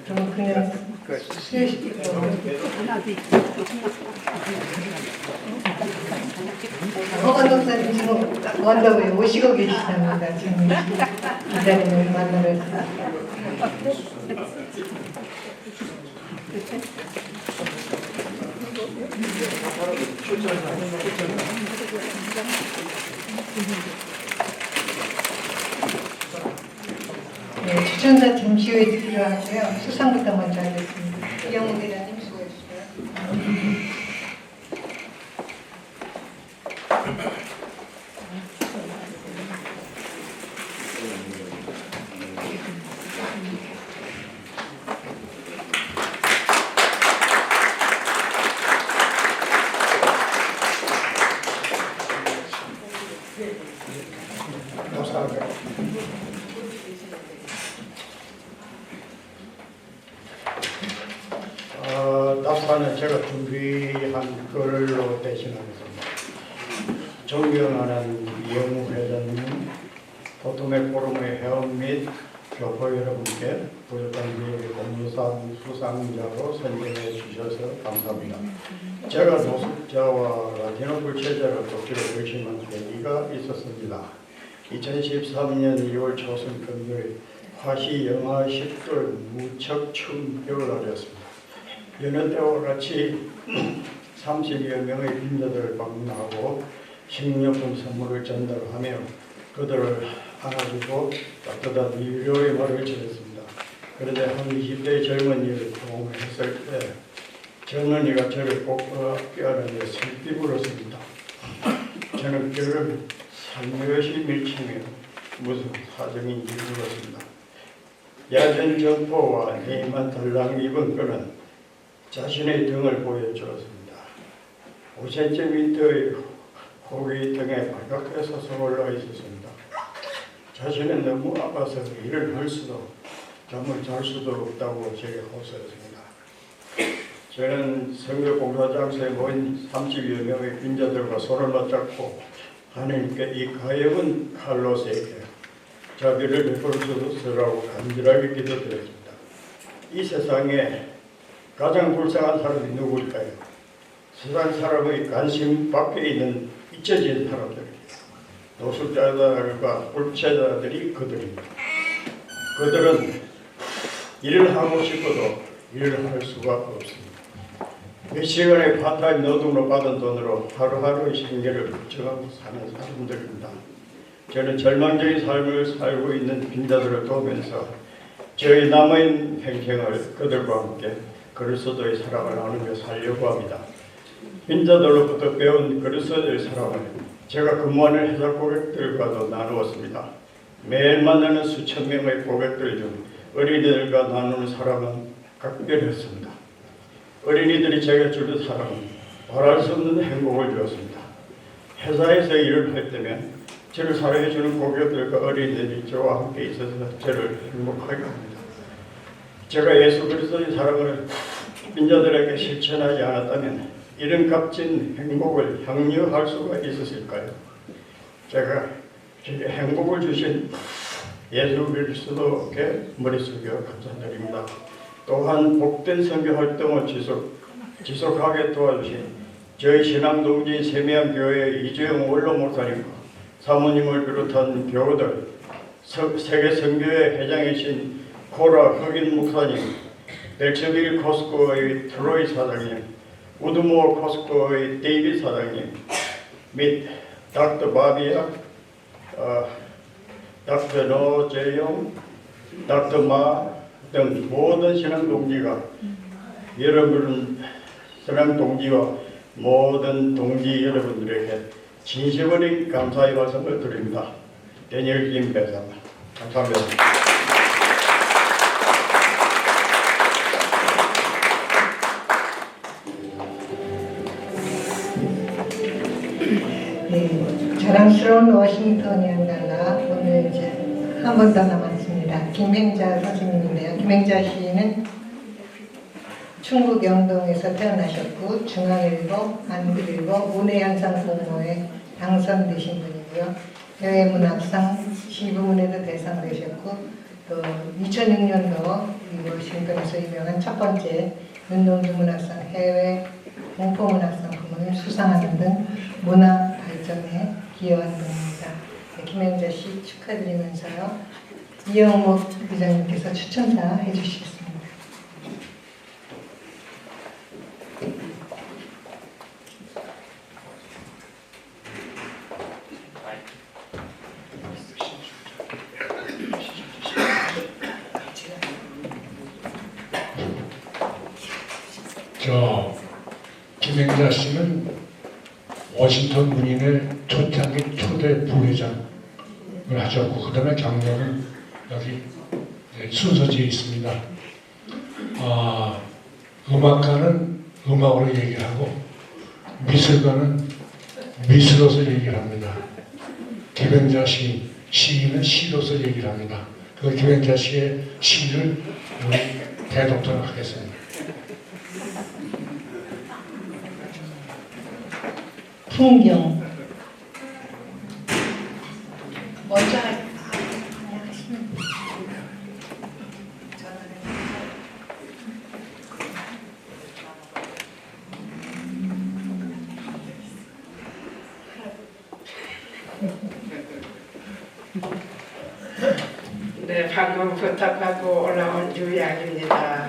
그럼 그냥 수혜시키고 허건 목사님 지금 원더웨이 오시고 계시답니다. 지금 이 자리를 만나러 했습니다. 네, 추천사 잠시 후에 드리려 하고요. 수상부터 먼저 하겠습니다. 이영우 대장님 수고해 주세요. 감사합니다. 답사는 제가 준비한 글로 대신하겠습니다. 존경하는 이영우 회장님, 포토맥 포럼의 회원 및 교포 여러분께 부족한 공유상 수상자로 선정해 주셔서 감사합니다. 제가 노숙자와 라틴어 불체자를 돕기로 결심한 계기가 있었습니다. 2013년 2월 초순 금요일 화시 영하 10도의 무척 추운 겨울날이었습니다. 여느 때와 같이 30여 명의 빈자들을 방문하고 식료품 선물을 전달하며 그들을 안아주고 따뜻한 위로의 말을 전했습니다. 그런데 한 20대의 젊은이를 포옹했을 때 젊은이가 저를 꼭 껴안으며 슬피 울었습니다. 저는 그를 살며시 밀치며 무슨 사정인지 물었습니다. 야전 점포와 네임만 덜랑 입은 그는 자신의 등을 보여주었습니다. 5cm의 혹이 등에 발각해서 올라 있었습니다. 자신은 너무 아파서 일을 할 수도 잠을 잘 수도 없다고 제게 호소했습니다. 저는 성교 공사장소에 모인 30여 명의 빈자들과 손을 맞잡고 하나님께 이 가엾은 칼로스에게 자비를 베풀어주소서라고 간절하게 기도드렸습니다. 이 세상에 가장 불쌍한 사람이 누구일까요? 세상 사람의 관심 밖에 있는 잊혀진 사람들, 노숙자들과 불체자들이 그들입니다. 그들은 일을 하고 싶어도 일을 할 수가 없습니다. 몇 시간의 파타임 노동으로 받은 돈으로 하루하루의 생계를 걱정하고 사는 사람들입니다. 저는 절망적인 삶을 살고 있는 빈자들을 도우면서 저희 남은 평생을 그들과 함께 그리스도의 사랑을 나누며 살려고 합니다. 빈자들로부터 배운 그리스도의 사랑을 제가 근무하는 회사 고객들과도 나누었습니다. 매일 만나는 수천 명의 고객들 중 어린이들과 나누는 사랑은 각별했습니다. 어린이들이 제가 주는 사랑은 말할 수 없는 행복을 주었습니다. 회사에서 일을 할 때면 저를 사랑해주는 고객들과 어린이들이 저와 함께 있어서 저를 행복하게 합니다. 제가 예수 그리스도의 사랑을 빈자들에게 실천하지 않았다면 이런 값진 행복을 향유할 수가 있었을까요? 제가 제게 행복을 주신 예수 그리스도께 머리 숙여 감사드립니다. 또한 복된 선교 활동을 지속하게 도와주신 저희 신앙 동지 세미한 교회 이주영 원로 목사님과 사모님을 비롯한 교우들, 세계 선교회 회장이신 코라 흑인 목사님, 벨츠빌 코스코의 트로이 사장님, 우드모어 코스코의 데이비 사장님 및 닥터 바비아, 닥터 노재용, 닥터 마 등 모든 신앙 동지가 여러분 신앙 동지와 모든 동지 여러분들에게 진심 어린 감사의 말씀을 드립니다. 데니엘 김 배사 감사합니다. 네, 자랑스러운 워싱턴 연달라 오늘 이제 한 번 더 남았습니다. 김행자 선생님인데요. 김행자 시인은 충북 영동에서 태어나셨고 중앙일보, 안글일보, 문해현상공모에 당선되신 분이고요. 여해문학상 시부문에도 대상되셨고 또 2006년도 이 워싱턴에서 유명한 첫 번째 윤동주 문학상 해외 공포문학상 부문을 수상하는 등 문화 발전에 기여한 분입니다. 네, 김행자 씨 축하드리면서요. 이영목 부장님께서 추천사 해주시겠습니다. 김행자 씨는 워싱턴 문인의 초창기 초대 부회장을 하셨고 그 다음에 경력은 여기 순서지에 있습니다. 음악가는 음악으로 얘기를 하고 미술가는 미술로서 얘기를 합니다. 김행자 시인은 시로서 얘기를 합니다. 그 김행자 씨의 시를 우리 대독도록 하겠습니다. 풍경 먼저 네, 방금 부탁하고 올라온 유양입니다.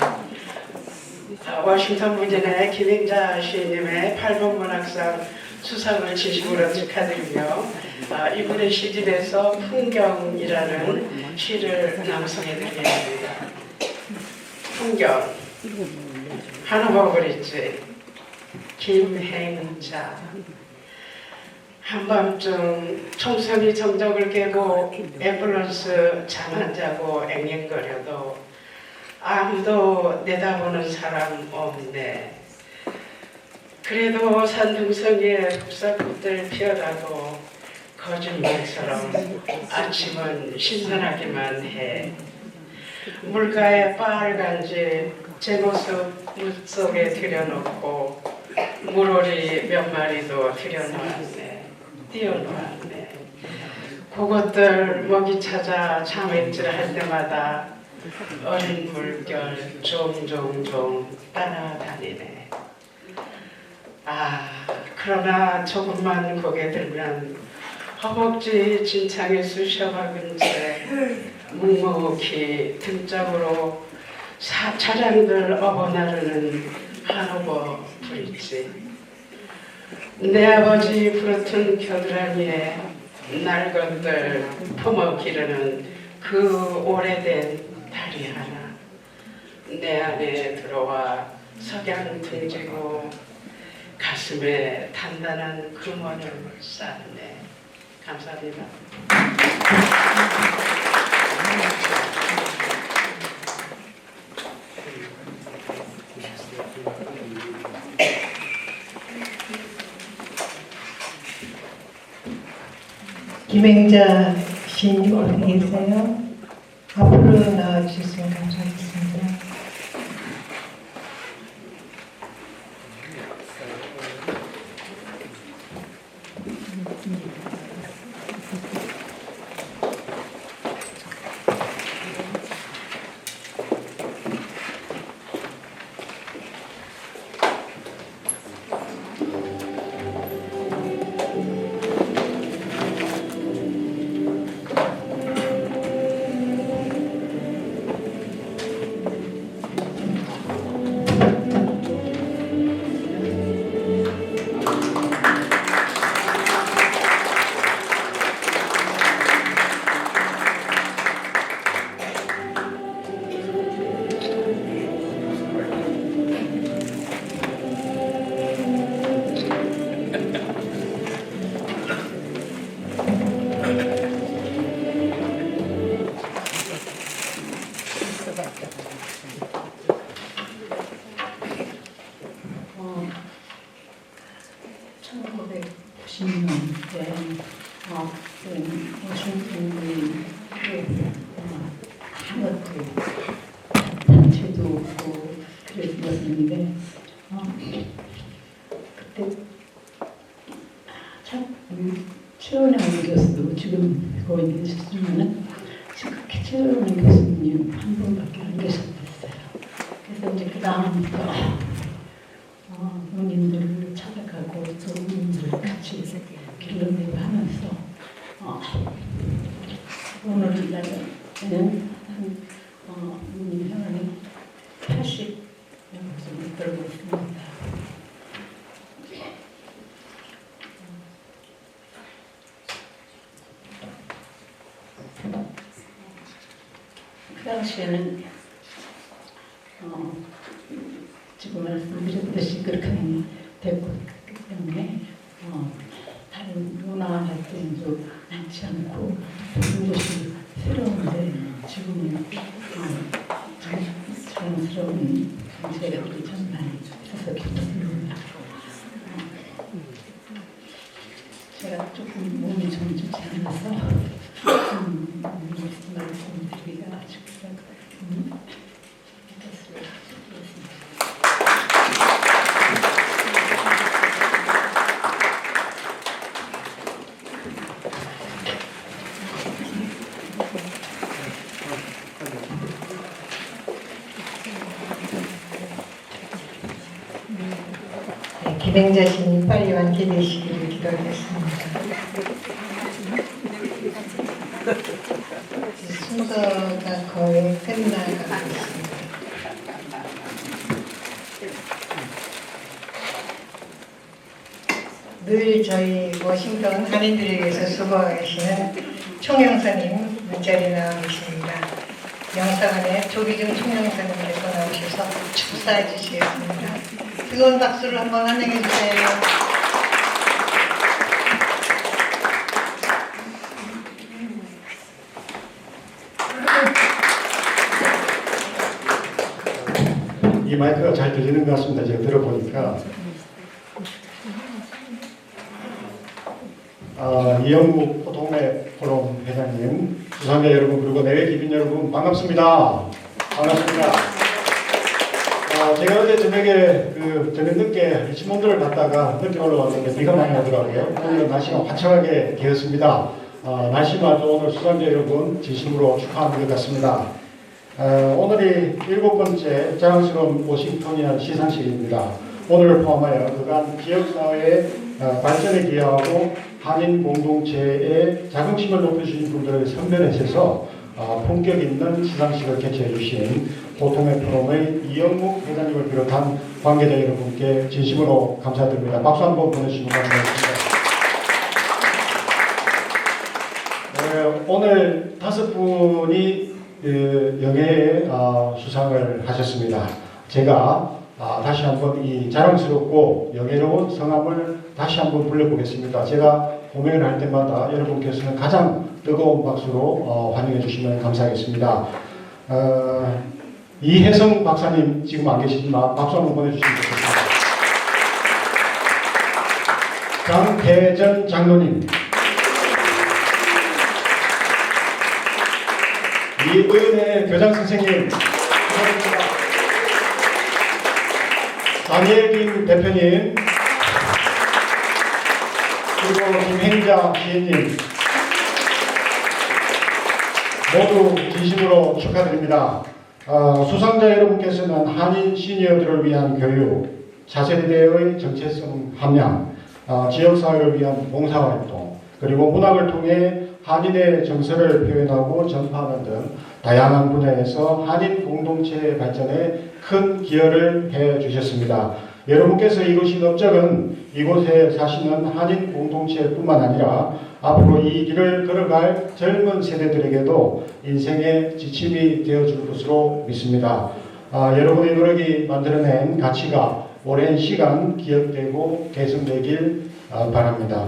워싱턴 문인의 김행자 시인님의 8번 문학상 수상을 진심으로 축하드리며 이분의 시집에서 풍경이라는 시를 낭송해 드리겠습니다. 풍경 한우버그리지 김행자 한밤중 총선이 정적을 깨고 앰뷸런스 잠 안 자고 앵앵거려도 아무도 내다보는 사람 없네. 그래도 산둥성이에 북사꽃들 피어나도 거짓말처럼 아침은 신선하기만 해. 물가에 빨간지 제 모습 물속에 들여놓고 물오리 몇 마리도 들여놓았네. 뛰어놀았네. 그것들 먹이 찾아 잠일질 할 때마다 어린 물결 종종종 따라다니네. 그러나 조금만 고개 들면 허벅지 진창에 쑤셔박은 채 묵묵히 등짝으로 차량들 업어나르는 한오버 브릿지. 내 아버지 부르튼 겨드랑이에 날것들 품어 기르는 그 오래된 다리 하나 내 안에 들어와 석양 등지고 가슴에 단단한 금원을 쌓네. 감사합니다. 김행자 시인님 어디 계세요? 앞으로 나와주셨으면 감사하겠습니다. 단체도 없고 그랬었는데 그때 참 최원영 교수 지금 거기 계셨으면은 그렇게 최원영 교수님 한 분밖에 안 계셨어요. 그래서 이제 그 다음부터 본인들을 찾아가고 또 본인들 같이 길러내고 하면서 오늘날은 문희현이 80명을 들고 있습니다. 그 당시에는 지금 말씀드렸듯이 그렇게 되고 있기 때문에 다른 문화 활동도 많지 않고 모든 것이 새로운데 지금은 자연스러운 정세들이 참 많이 있어서 기쁩니다. 제가 조금 몸이 좀 좋지 않아서 말씀드리기가 아주 김행자 시인이 빨리 완쾌되시기를 기도하겠습니다. 순서가 거의 끝나가고 있습니다. 늘 저희 워싱턴 한인들에 위해서 수고하고 계시는 총영사님 문자리에 나와 계십니다. 영사관의 조기중 총영사님께서 나오셔서 축사해 주시겠습니다. 뜨거운 박수를 한번 환영해 주세요. 이 마이크가 잘 들리는 것 같습니다. 제가 들어보니까 이영국 포동네 포럼 회장님, 수상자 여러분, 그리고 내외 기빈 여러분 반갑습니다. 반갑습니다. 제가 어제 저녁에 저녁 늦게 리치몬드를 갔다가 늦게 올라왔는데 비가 많이 오더라고요. 오늘 날씨가 화창하게 되었습니다. 날씨마저 오늘 수상자 여러분 진심으로 축하하는 것 같습니다. 오늘이 7번째 자랑스러운 워싱턴이라는 시상식입니다. 오늘을 포함하여 그간 지역사회의 발전에 기여하고 한인 공동체의 자긍심을 높여주신 분들을 선별해서 품격 있는 시상식을 개최해 주신 보통의 프롬의 이영묵 회장님을 비롯한 관계자 여러분께 진심으로 감사드립니다. 박수 한번 보내주시면 감사하겠습니다. 오늘 5분이 영예의 수상을 하셨습니다. 제가 다시 한번 이 자랑스럽고 영예로운 성함을 다시 한번 불러보겠습니다. 제가 고명을 할 때마다 여러분께서는 가장 뜨거운 박수로 환영해 주시면 감사하겠습니다. 이혜성 박사님 지금 안 계시지만 박수 한번 보내주시면 좋겠습니다. 장태전 장로님, 이은혜 교장 선생님, 장예빈 대표님, 그리고 김행자 시인님 모두 진심으로 축하드립니다. 수상자 여러분께서는 한인 시니어들을 위한 교육, 차세대의 정체성 함양, 지역사회를 위한 봉사활동, 그리고 문학을 통해 한인의 정서를 표현하고 전파하는 등 다양한 분야에서 한인 공동체의 발전에 큰 기여를 해 주셨습니다. 여러분께서 이루신 업적은 이곳에 사시는 한인 공동체뿐만 아니라 앞으로 이 길을 걸어갈 젊은 세대들에게도 인생의 지침이 되어줄 것으로 믿습니다. 여러분의 노력이 만들어낸 가치가 오랜 시간 기억되고 계승되길 바랍니다.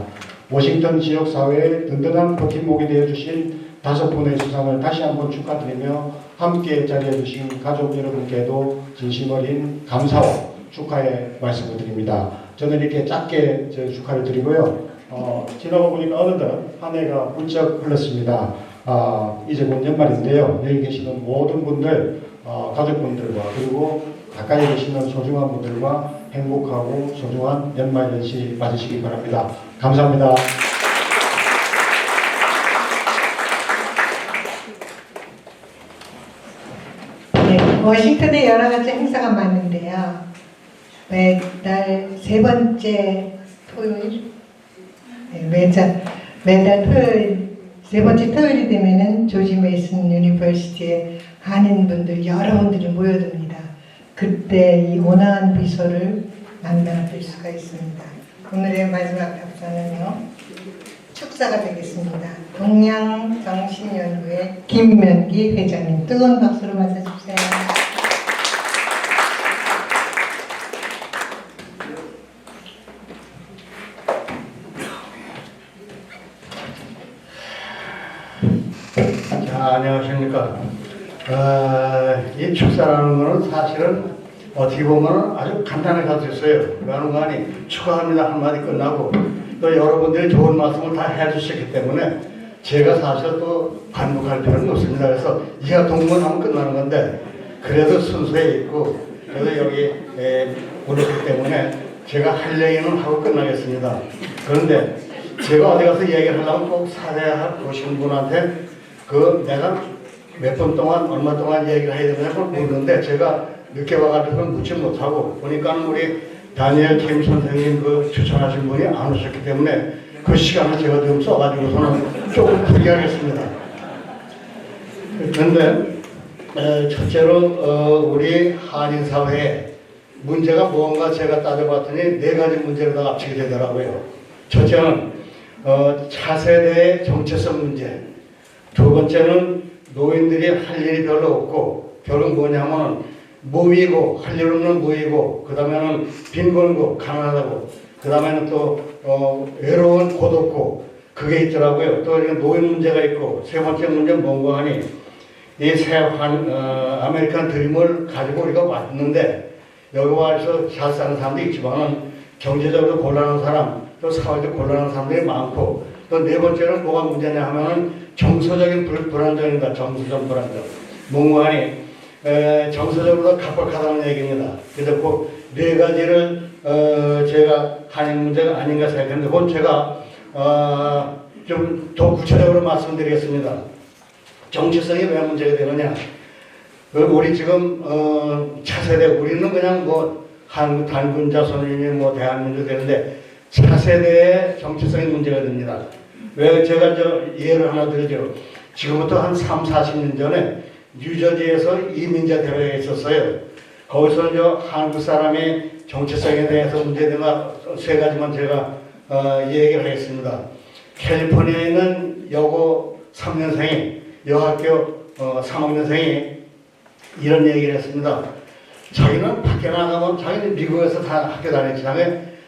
워싱턴 지역사회의 든든한 버팀목이 되어주신 5분의 수상을 다시 한번 축하드리며 함께 자리해 주신 가족 여러분께도 진심 어린 감사와 축하의 말씀을 드립니다. 저는 이렇게 짧게 축하를 드리고요. 지나고 보니까 어느덧 한 해가 훌쩍 흘렀습니다. 이제 곧 연말인데요. 여기 계시는 모든 분들, 가족분들과 그리고 가까이 계시는 소중한 분들과 행복하고 소중한 연말연시 맞으시기 바랍니다. 감사합니다. 네, 워싱턴에 여러 가지 행사가 많은데요. 매달 3번째 토요일, 매달 토요일 3번째 토요일이 되면은 조지 메이슨 유니버시티에 한인분들 여러분들이 모여듭니다. 그때 이 온화한 미소를 만나뵐 수가 있습니다. 오늘의 마지막 답사는요, 축사가 되겠습니다. 동양정신연구회 김면기 회장님, 뜨거운 박수로 맞아주세요. 자, 안녕하십니까. 이 축사라는 것은 사실은 어떻게 보면 아주 간단하게 할 수 있어요. 그러는 거 아니, 축하합니다 한마디 끝나고 또 여러분들이 좋은 말씀을 다 해주셨기 때문에 제가 사실 또 반복할 필요는 없습니다. 그래서 이하 동문하면 끝나는 건데 그래도 순서에 있고 그래도 여기 오셨기 때문에 제가 할 얘기는 하고 끝나겠습니다. 그런데 제가 어디 가서 얘기를 하려면 꼭 사회하시는 분한테 내가 몇 분 동안 얼마 동안 얘기를 해야 되나 그걸 모르는데 제가 늦게 와가지고 묻지 못하고 보니까는 우리 다니엘 김 선생님 추천하신 분이 안 오셨기 때문에 그 시간을 제가 좀 써가지고서는 조금 풀이하겠습니다. 그런데 첫째로 우리 한인 사회에 문제가 뭔가 제가 따져봤더니 4가지 문제를 다 합치게 되더라고요. 첫째는 차세대의 정체성 문제, 두 번째는 노인들이 할 일이 별로 없고 결국 뭐냐면 무위고 할 일 없는 무위고 그 다음에는 빈곤고 가난하다고 그 다음에는 또 외로운 고독고 그게 있더라고요. 또 노인 문제가 있고 세 번째 문제는 뭔가 하니 이 아메리칸 드림을 가지고 우리가 왔는데 여기 와서 잘 사는 사람도 있지만은 경제적으로 곤란한 사람 또 사회적 곤란한 사람들이 많고 또 네 번째는 뭐가 문제냐 하면은 정서적인 불안정입니다. 정서적 불안정. 뭔가 하니 정서적으로 각박하다는 얘기입니다. 그래서 그 네 가지를 제가 한인 문제가 아닌가 생각했는데 그건 제가 좀 더 구체적으로 말씀드리겠습니다. 정치성이 왜 문제가 되느냐? 우리 지금 차세대 우리는 그냥 뭐 한국 단군 자손이니 뭐 대한민국 되는데 차세대의 정치성이 문제가 됩니다. 왜 제가 예를 하나 들죠. 지금부터 한 3, 40년 전에 뉴저지에서 이민자 대회가 있었어요. 거기서 한국 사람이 정치성에 대해서 문제되는 세 가지만 제가 얘기를 하겠습니다. 캘리포니아에 있는 여고 3년생이 여학교 3학년생이 이런 얘기를 했습니다. 자기는 밖에 나가면 자기는 미국에서 다 학교 다녔지.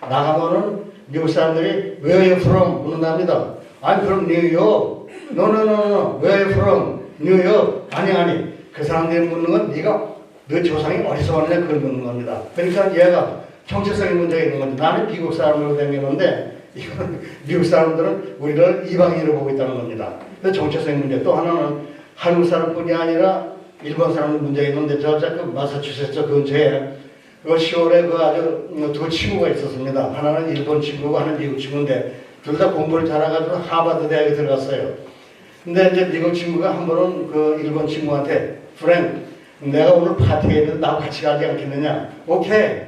나가면은 미국 사람들이 Where are you from? 묻는답니다. I'm from New York. No. Where are you from? New York. 아니. 그 사람들이 묻는 건 네가 너 조상이 어디서 왔느냐 그걸 묻는 겁니다. 그러니까 얘가 정체성의 문제가 있는 건데 나는 미국 사람으로 댕기는데 이건 미국 사람들은 우리를 이방인으로 보고 있다는 겁니다. 그래서 정체성의 문제. 또 하나는 한국 사람뿐이 아니라 일본 사람도 문제가 있는데 그 마사추세츠 근처에 그 10월에 그 아주 두 친구가 있었습니다. 하나는 일본 친구고 하나는 미국 친구인데 둘 다 공부를 잘해가지고 하버드 대학에 들어갔어요. 근데 이제 미국 친구가 한 번은 그 일본 친구한테 프랭 내가 오늘 파티에 있는데 나하고 같이 가지 않겠느냐. 오케이.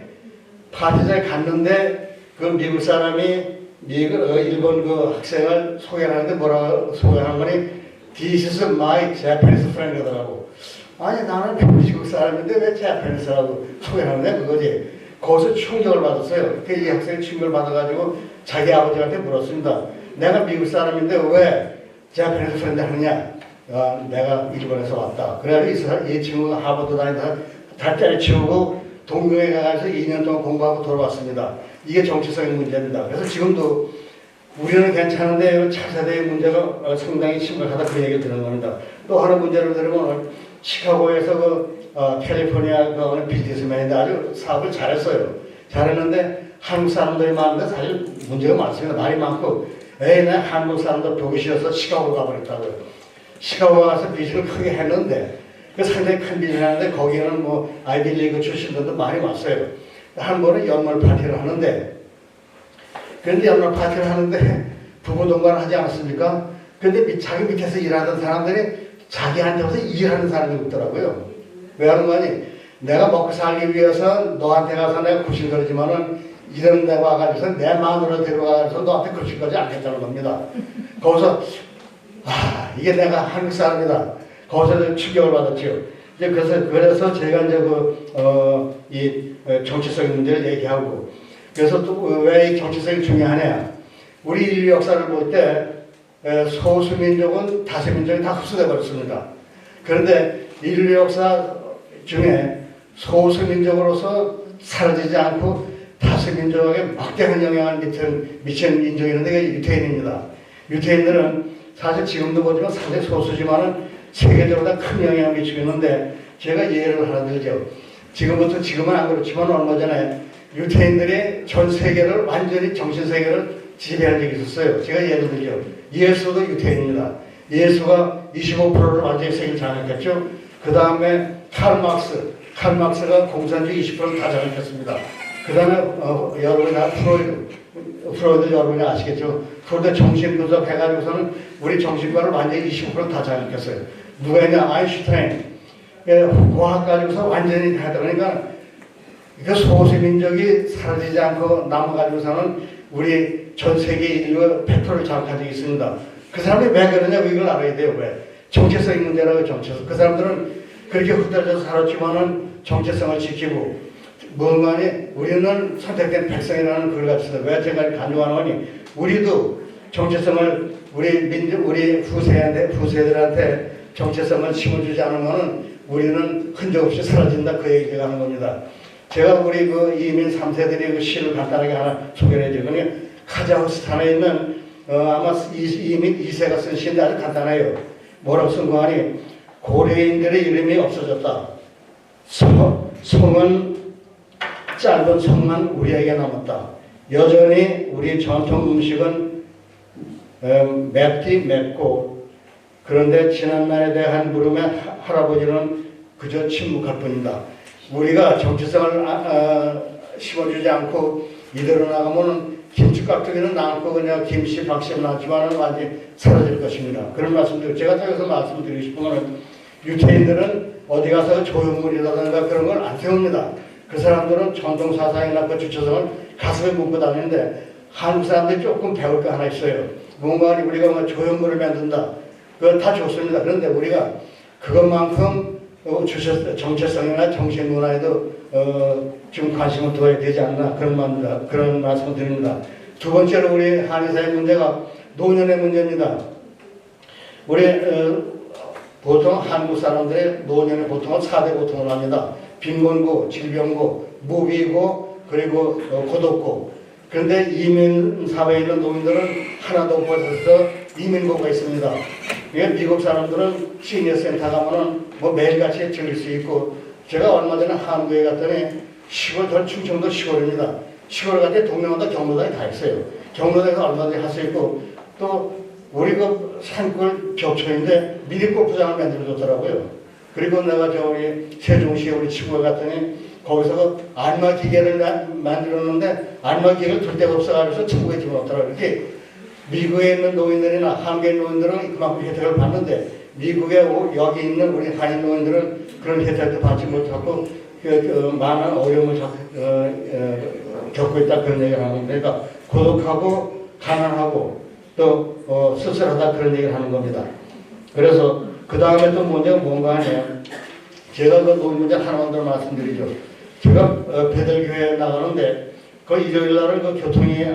파티장에 갔는데 그 미국 사람이 일본 그 학생을 소개하는데 뭐라고 소개하는 거니 This is my Japanese friend 이러더라고. 아니 나는 미국 사람인데 왜 Japanese라고 소개하느냐 그거지. 거기서 충격을 받았어요. 이 학생이 충격을 받아가지고 자기 아버지한테 물었습니다. 내가 미국 사람인데 왜 Japanese friend 하느냐. 내가 일본에서 왔다. 그래가지고 이 친구가 하버드 다니다 다 때려치우고 동경에 가서 2년 동안 공부하고 돌아왔습니다. 이게 정치성의 문제입니다. 그래서 지금도 우리는 괜찮은데 차세대의 문제가 상당히 심각하다 그 얘기를 드는 겁니다. 또 하나 문제를 들으면 시카고에서 캘리포니아 그 비즈니스맨인데 아주 사업을 잘했어요. 잘했는데 한국 사람들이 많은데 사실 문제가 많습니다. 말이 많고 내 한국 사람들 보기 싫어서 시카고 가버렸다고요. 시카고 가서 비즈니스를 크게 했는데 그 상당히 큰 비즈니스 하는데 거기에는 뭐 아이비리그 출신들도 많이 왔어요. 한 번은 연말 파티를 하는데 그런데 연말 파티를 하는데 부부 동반을 하지 않았습니까? 그런데 자기 밑에서 일하던 사람들이 자기한테 와서 일하는 사람이 없더라고요. 왜 하는 거니? 내가 먹고 살기 위해서 너한테 가서 내가 구실거리지만은 이런 데 와가지고서 내 마누라 데려가서 너한테 구실거리지 않겠다는 겁니다. 거기서 이게 내가 한국 사람이다. 거기서 충격을 받았죠. 이제 그래서 제가 이제 이 정치적인 문제를 얘기하고 그래서 또 왜 이 정치성이 중요하냐? 우리 인류 역사를 볼 때 소수민족은 다수민족이 다 흡수돼 버렸습니다. 그런데 인류 역사 중에 소수민족으로서 사라지지 않고 다수민족에게 막대한 영향을 미친 민족이 있는데 그게 유태인입니다. 유태인들은 사실 지금도 보지만 상당히 소수지만은 세계적으로 다 큰 영향을 미치고 있는데 제가 예를 하나 들죠. 지금은 안 그렇지만 얼마 전에 유태인들이 전 세계를 완전히 정신세계를 지배한 적이 있었어요. 제가 예를 들죠. 예수도 유태인입니다. 예수가 25%를 완전히 세계를 장악했죠. 그 다음에 칼막스가 공산주의 20%를 다 장악했습니다. 그 다음에 여러분이 프로이드 여러분이 아시겠죠. 프로이드 정신분석 해가지고서는 우리 정신과를 완전히 25% 다 장악했어요. 누가 했냐? 아인슈타인. 과학 가지고서 완전히 하다 보니까 소수민족이 사라지지 않고 남아가지고서는 우리 전 세계 인류가 100%를 장악한 적이 있습니다. 그 사람이 왜 그러냐고 이걸 알아야 돼요. 왜? 정체성의 문제라고 정체성. 그 사람들은 그렇게 흩어져서 살았지만은 정체성을 지키고 뭔가니 우리는 선택된 백성이라는 글 같습니다. 왜 제가 간주하는 거니? 우리도 정체성을 우리 후세들한테 정체성을 심어주지 않으면은 우리는 흔적 없이 사라진다 그 얘기가 하는 겁니다. 제가 우리 그 이민 3세들의 그 시를 간단하게 하나 소개를 해주거든요. 카자흐스탄에 있는 아마 이민 2세가 쓴 시인데 아주 간단해요. 뭐라고 쓴 거 아니? 고려인들의 이름이 없어졌다. 성은 짧은 성만 우리에게 남았다. 여전히 우리 전통 음식은 맵고 그런데 지난날에 대한 물음에 할아버지는 그저 침묵할 뿐입니다. 우리가 정체성을 심어주지 않고 이대로 나가면 김치깍두기는 남고 그냥 김씨, 박씨는 남지만은 완전히 사라질 것입니다. 그런 말씀들 제가 여기서 말씀드리고 싶은 것은 유태인들은 어디 가서 조형물이라든가 그런 걸 안 세웁니다. 그 사람들은 전통 사상이나 그 주체성을 가슴에 묻고 다니는데 한국 사람들이 조금 배울 거 하나 있어요. 뭔가 우리가 뭐 조형물을 만든다. 그거 다 좋습니다. 그런데 우리가 그것만큼 정체성이나 정신 문화에도 좀 관심을 둬야 되지 않나 그런 말씀을 드립니다. 두 번째로 우리 한의사의 문제가 노년의 문제입니다. 우리 보통 한국 사람들의 노년의 고통은 4대 고통을 합니다. 빈곤고, 질병고, 무기고, 그리고 고독고. 그런데 이민 사회에 있는 노인들은 하나도 못 받아서 이민고가 있습니다. 미국 사람들은 시니어 센터 가면은 뭐 매일같이 즐길 수 있고, 제가 얼마 전에 한국에 갔더니 시골, 전 충청도 시골입니다. 시골 갈 때 동네마다 경로당이 다 있어요. 경로당에서 얼마든지 할 수 있고, 또 우리 그 산골 벽초인데 미리 골프장을 만들어줬더라고요. 그리고 내가 저기 세종시에 우리 친구가 갔더니 거기서 그 안마 기계를 만들었는데 안마 기계를 둘 데가 없어가지고 친구가 집어넣더라고요. 이렇게 미국에 있는 노인들이나 한국에 있는 노인들은 그만큼 혜택을 받는데 미국에 여기 있는 우리 한인 노인들은 그런 혜택도 받지 못하고 많은 어려움을 겪고 있다 그런 얘기를 하는 겁니다. 그러니까 고독하고 가난하고 또 쓸쓸하다 그런 얘기를 하는 겁니다. 그래서 그 다음에 또 문제가 뭔가 하면 제가 그 노인 문제 하나만 더 말씀드리죠. 제가 배들교회에 나가는데 그 일요일 날은 그 교통이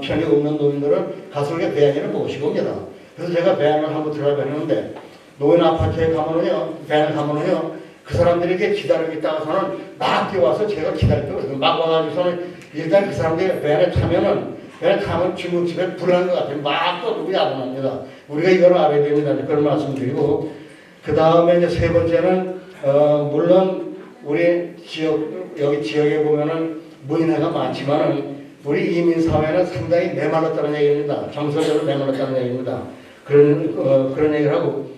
편이 없는 노인들은 가서 우리가 배안이를 모시고 옵니다. 그래서 제가 배안을 한번 들어가 했는데 노인 아파트에 가면은요, 배안을 가면은요, 그 사람들이 이렇게 기다리고 있다가서는 막 뛰어와서 제가 기다리고 막 와가지고서는 일단 그 사람들이 배안에 타면은 배안에 타면 중국집에 불난 것 같아요. 막 떠들고 야단합니다. 우리가 이걸 알아야 됩니다. 그런 말씀드리고 그 다음에 이제 세 번째는 물론 우리 여기 지역에 보면은 무인회가 많지만은 우리 이민사회는 상당히 메말랐다는 얘기입니다. 정서적으로 메말랐다는 얘기입니다. 그런 얘기를 하고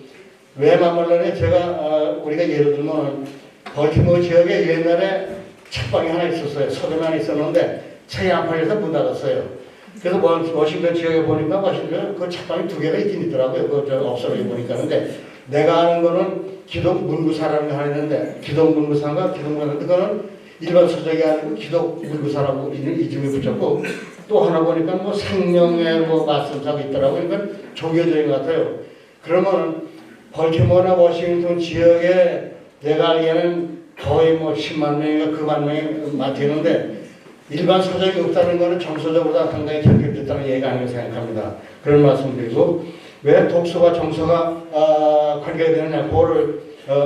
왜 메말랐냐 제가 우리가 예를 들면 벌티모어 지역에 옛날에 책방이 하나 있었어요. 서점이 하나 있었는데 책이 안 팔려서 문 닫았어요. 그래서 워싱턴 지역에 보니까 워싱턴 그 책방이 2개가 있긴 있더라고요. 그 업소에 보니까. 근데 내가 아는 거는 기독문구사라는 거 하나 있는데 기독문구사인가 기독문구사인데 그거는 일반 서적이 아니고 기독문구사라고 이름이 붙였고 또 하나 보니까 뭐 생명의 뭐 말씀사가 있더라고요. 그러니까 종교적인 것 같아요. 그러면은 벌티모어나 워싱턴 지역에 내가 알기에는 거의 뭐 10만 명인가 9만 명이 되는데 일반 서적이 없다는 것은 정서적으로 상당히 결핍됐다는 얘기가 아니라고 생각합니다. 그런 말씀드리고 왜 독서와 정서가 관계가 되느냐 그거를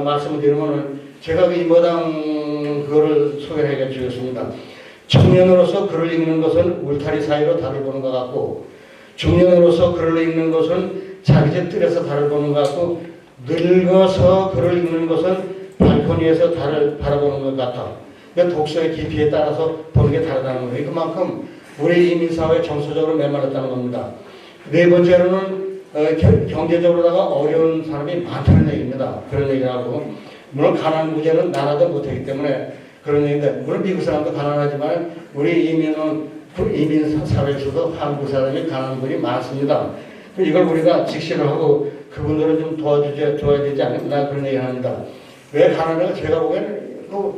말씀을 드리면은 제가 그 임어당 그거를 소개를 해주겠습니다. 청년으로서 글을 읽는 것은 울타리 사이로 달을 보는 것 같고 중년으로서 글을 읽는 것은 자기 집 뜰에서 달을 보는 것 같고 늙어서 글을 읽는 것은 발코니에서 달을 바라보는 것 같다. 독서의 깊이에 따라서 보는 게 다르다는 거예요. 그만큼 우리 이민사회 정서적으로 메말랐다는 겁니다. 네 번째로는 경제적으로다가 어려운 사람이 많다는 얘기입니다. 그런 얘기를 하고 물론 가난 문제는 나라도 못하기 때문에 그런 얘기인데 물론 미국 사람도 가난하지만 우리 이민 사회에서도 한국 사람이 가난한 분이 많습니다. 이걸 우리가 직시를 하고 그분들을 좀 도와줘야 되지 않나 그런 얘기를 합니다. 왜 가난한가 제가 보기에는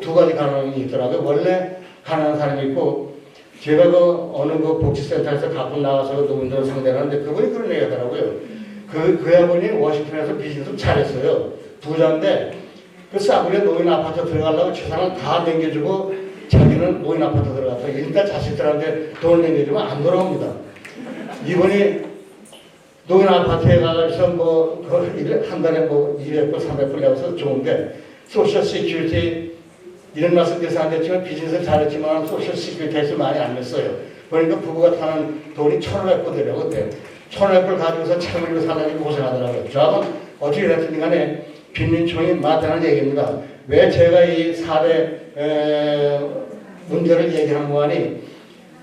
두 가지 가난이 있더라고요. 원래 가난한 사람이 있고 제가 그 어느 그 복지센터에서 가끔 나와서 노인들을 상대를 하는데 그분이 그런 얘기 하더라고요. 그 양반이 워싱턴에서 비즈니스 잘했어요. 부자인데 그 싸구려 노인 아파트 들어가려고 재산을 다 남겨주고 자기는 노인 아파트 들어갔어요. 일단 자식들한테 돈을 남겨주면 안 돌아옵니다. 이분이 노인 아파트에 가서 뭐 한 달에 뭐 200불, 300불 내고서 좋은데 소셜 시큐리티 이런 말씀드려서 안 됐지만 비즈니스를 잘했지만 소셜 시큐리티에서 많이 안 냈어요. 그러니까 부부가 타는 돈이 1,500불 되려고 그때 1,500불 가지고서 차 밀고 살려니 고생하더라고요. 저하고 어떻게 됐든 간에 빈민총이 맞다는 얘기입니다. 왜 제가 이 4대 문제를 얘기한 거 아니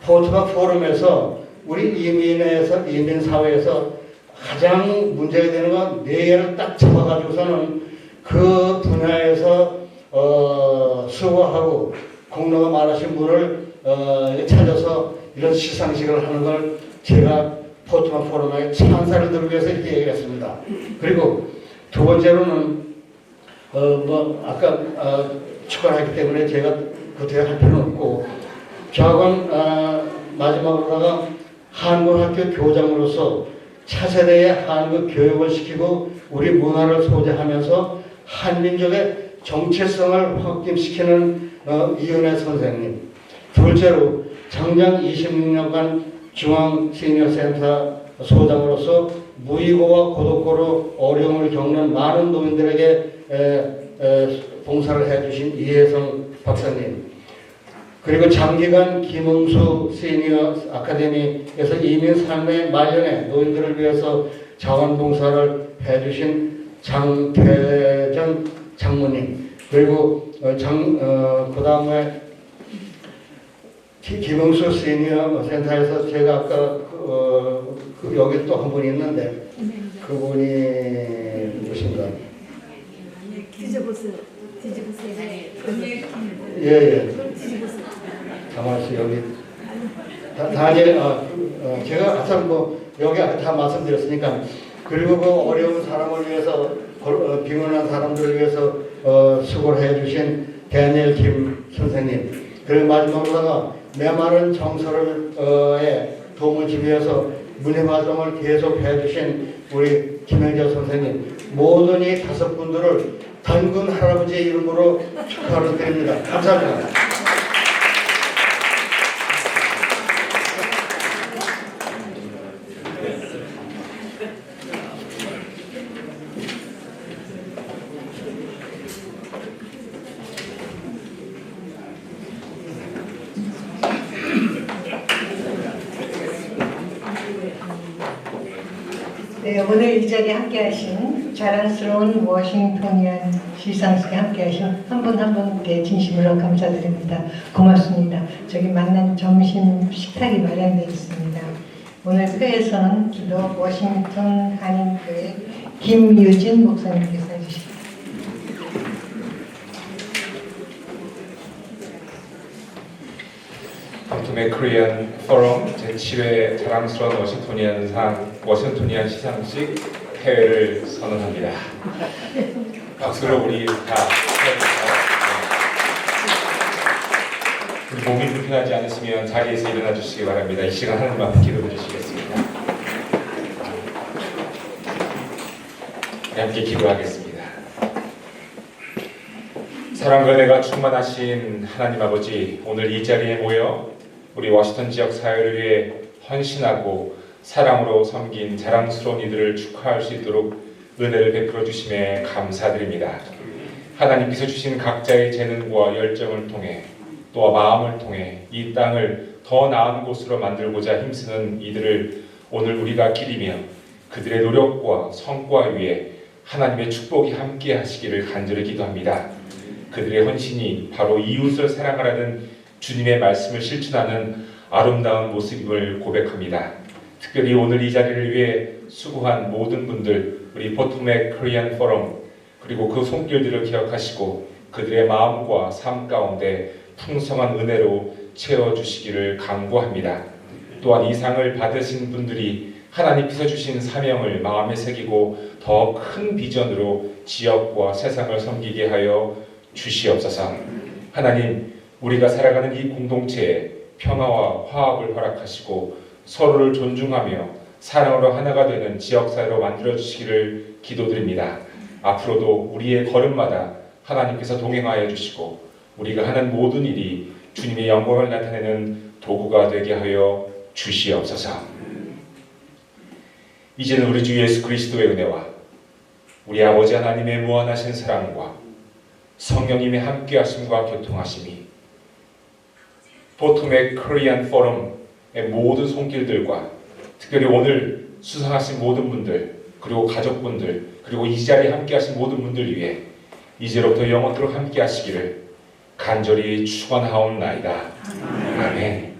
포트바 포럼에서 우리 이민 사회에서 가장 문제가 되는 건 4개를 딱 잡아가지고서는 그 분야에서 수고하고 공로가 많으신 분을 찾아서 이런 시상식을 하는 걸 제가 포토마 포럼의 찬사를 들기 위해서 이렇게 얘기했습니다. 그리고 두 번째로는 아까 축하했기 때문에 제가 그렇게 할 필요는 없고, 저하고는 마지막으로다가 한국학교 교장으로서 차세대의 한국 교육을 시키고 우리 문화를 소재하면서 한민족의 정체성을 확립시키는 이은혜 선생님, 둘째로 장장 26년간 중앙 시니어센터 소장으로서 무의고와 고독고로 어려움을 겪는 많은 노인들에게 봉사를 해주신 이혜성 박사님, 그리고 장기간 김응수 시니어 아카데미에서 이민 삶의 말년에 노인들을 위해서 자원봉사를 해주신 장태전 장모님, 그리고 그 다음에 김응수 시니어 센터에서 제가 아까 여기 또 한 분이 있는데 그분이 누구신가? 뒤집으세요. 예. 가만있어 여기 다니엘 제가 아참 여기 다 말씀드렸으니까, 그리고 그 어려운 사람을 위해서 빙원한 사람들을 위해서 수고를 해주신 다니엘 김 선생님, 그리고 마지막으로다가 메마른 정서를 도움을 주기 위해서 문예화정을 계속 해주신 우리 김영재 선생님, 모든 이 5분들을 단군 할아버지의 이름으로 축하를 드립니다. 감사합니다. 네, 오늘 이 자리에 함께하신 자랑스러운 워싱턴이안 시상식에 함께하신 한 분 한 분께 진심으로 감사드립니다. 고맙습니다. 저기 만난 점심 식탁이 마련되어 있습니다. 오늘 회에서는 기도 워싱턴 한인교회 김유진 목사님께서 해주십니다. 포토맥 코리안 포럼 제7회 자랑스러운 워싱턴이안 시상식 폐회를 선언합니다. 박수로 우리 다 우리 몸이 불편하지 않으시면 자리에서 일어나 주시기 바랍니다. 이 시간 하나님 앞에 기도해 주시겠습니다. 함께 기도하겠습니다. 사랑과 은혜가 충만하신 하나님 아버지, 오늘 이 자리에 모여 우리 워싱턴 지역 사회를 위해 헌신하고 사랑으로 섬긴 자랑스러운 이들을 축하할 수 있도록 은혜를 베풀어 주심에 감사드립니다. 하나님께서 주신 각자의 재능과 열정을 통해 또 마음을 통해 이 땅을 더 나은 곳으로 만들고자 힘쓰는 이들을 오늘 우리가 기리며 그들의 노력과 성과 위에 하나님의 축복이 함께 하시기를 간절히 기도합니다. 그들의 헌신이 바로 이웃을 사랑하라는 주님의 말씀을 실천하는 아름다운 모습임을 고백합니다. 특별히 오늘 이 자리를 위해 수고한 모든 분들, 우리 포토맥 코리안 포럼, 그리고 그 손길들을 기억하시고 그들의 마음과 삶 가운데 풍성한 은혜로 채워주시기를 간구합니다. 또한 이 상을 받으신 분들이 하나님께서 주신 사명을 마음에 새기고 더 큰 비전으로 지역과 세상을 섬기게 하여 주시옵소서. 하나님, 우리가 살아가는 이 공동체에 평화와 화합을 허락하시고 서로를 존중하며 사랑으로 하나가 되는 지역사회로 만들어주시기를 기도드립니다. 앞으로도 우리의 걸음마다 하나님께서 동행하여 주시고 우리가 하는 모든 일이 주님의 영광을 나타내는 도구가 되게 하여 주시옵소서. 이제는 우리 주 예수 그리스도의 은혜와 우리 아버지 하나님의 무한하신 사랑과 성령님의 함께하심과 교통하심이 포토맥 코리안 포럼의 모든 손길들과 특별히 오늘 수상하신 모든 분들, 그리고 가족분들, 그리고 이 자리에 함께하신 모든 분들 위해 이제로부터 영원토록 함께하시기를 간절히 축원하옵나이다. 아멘.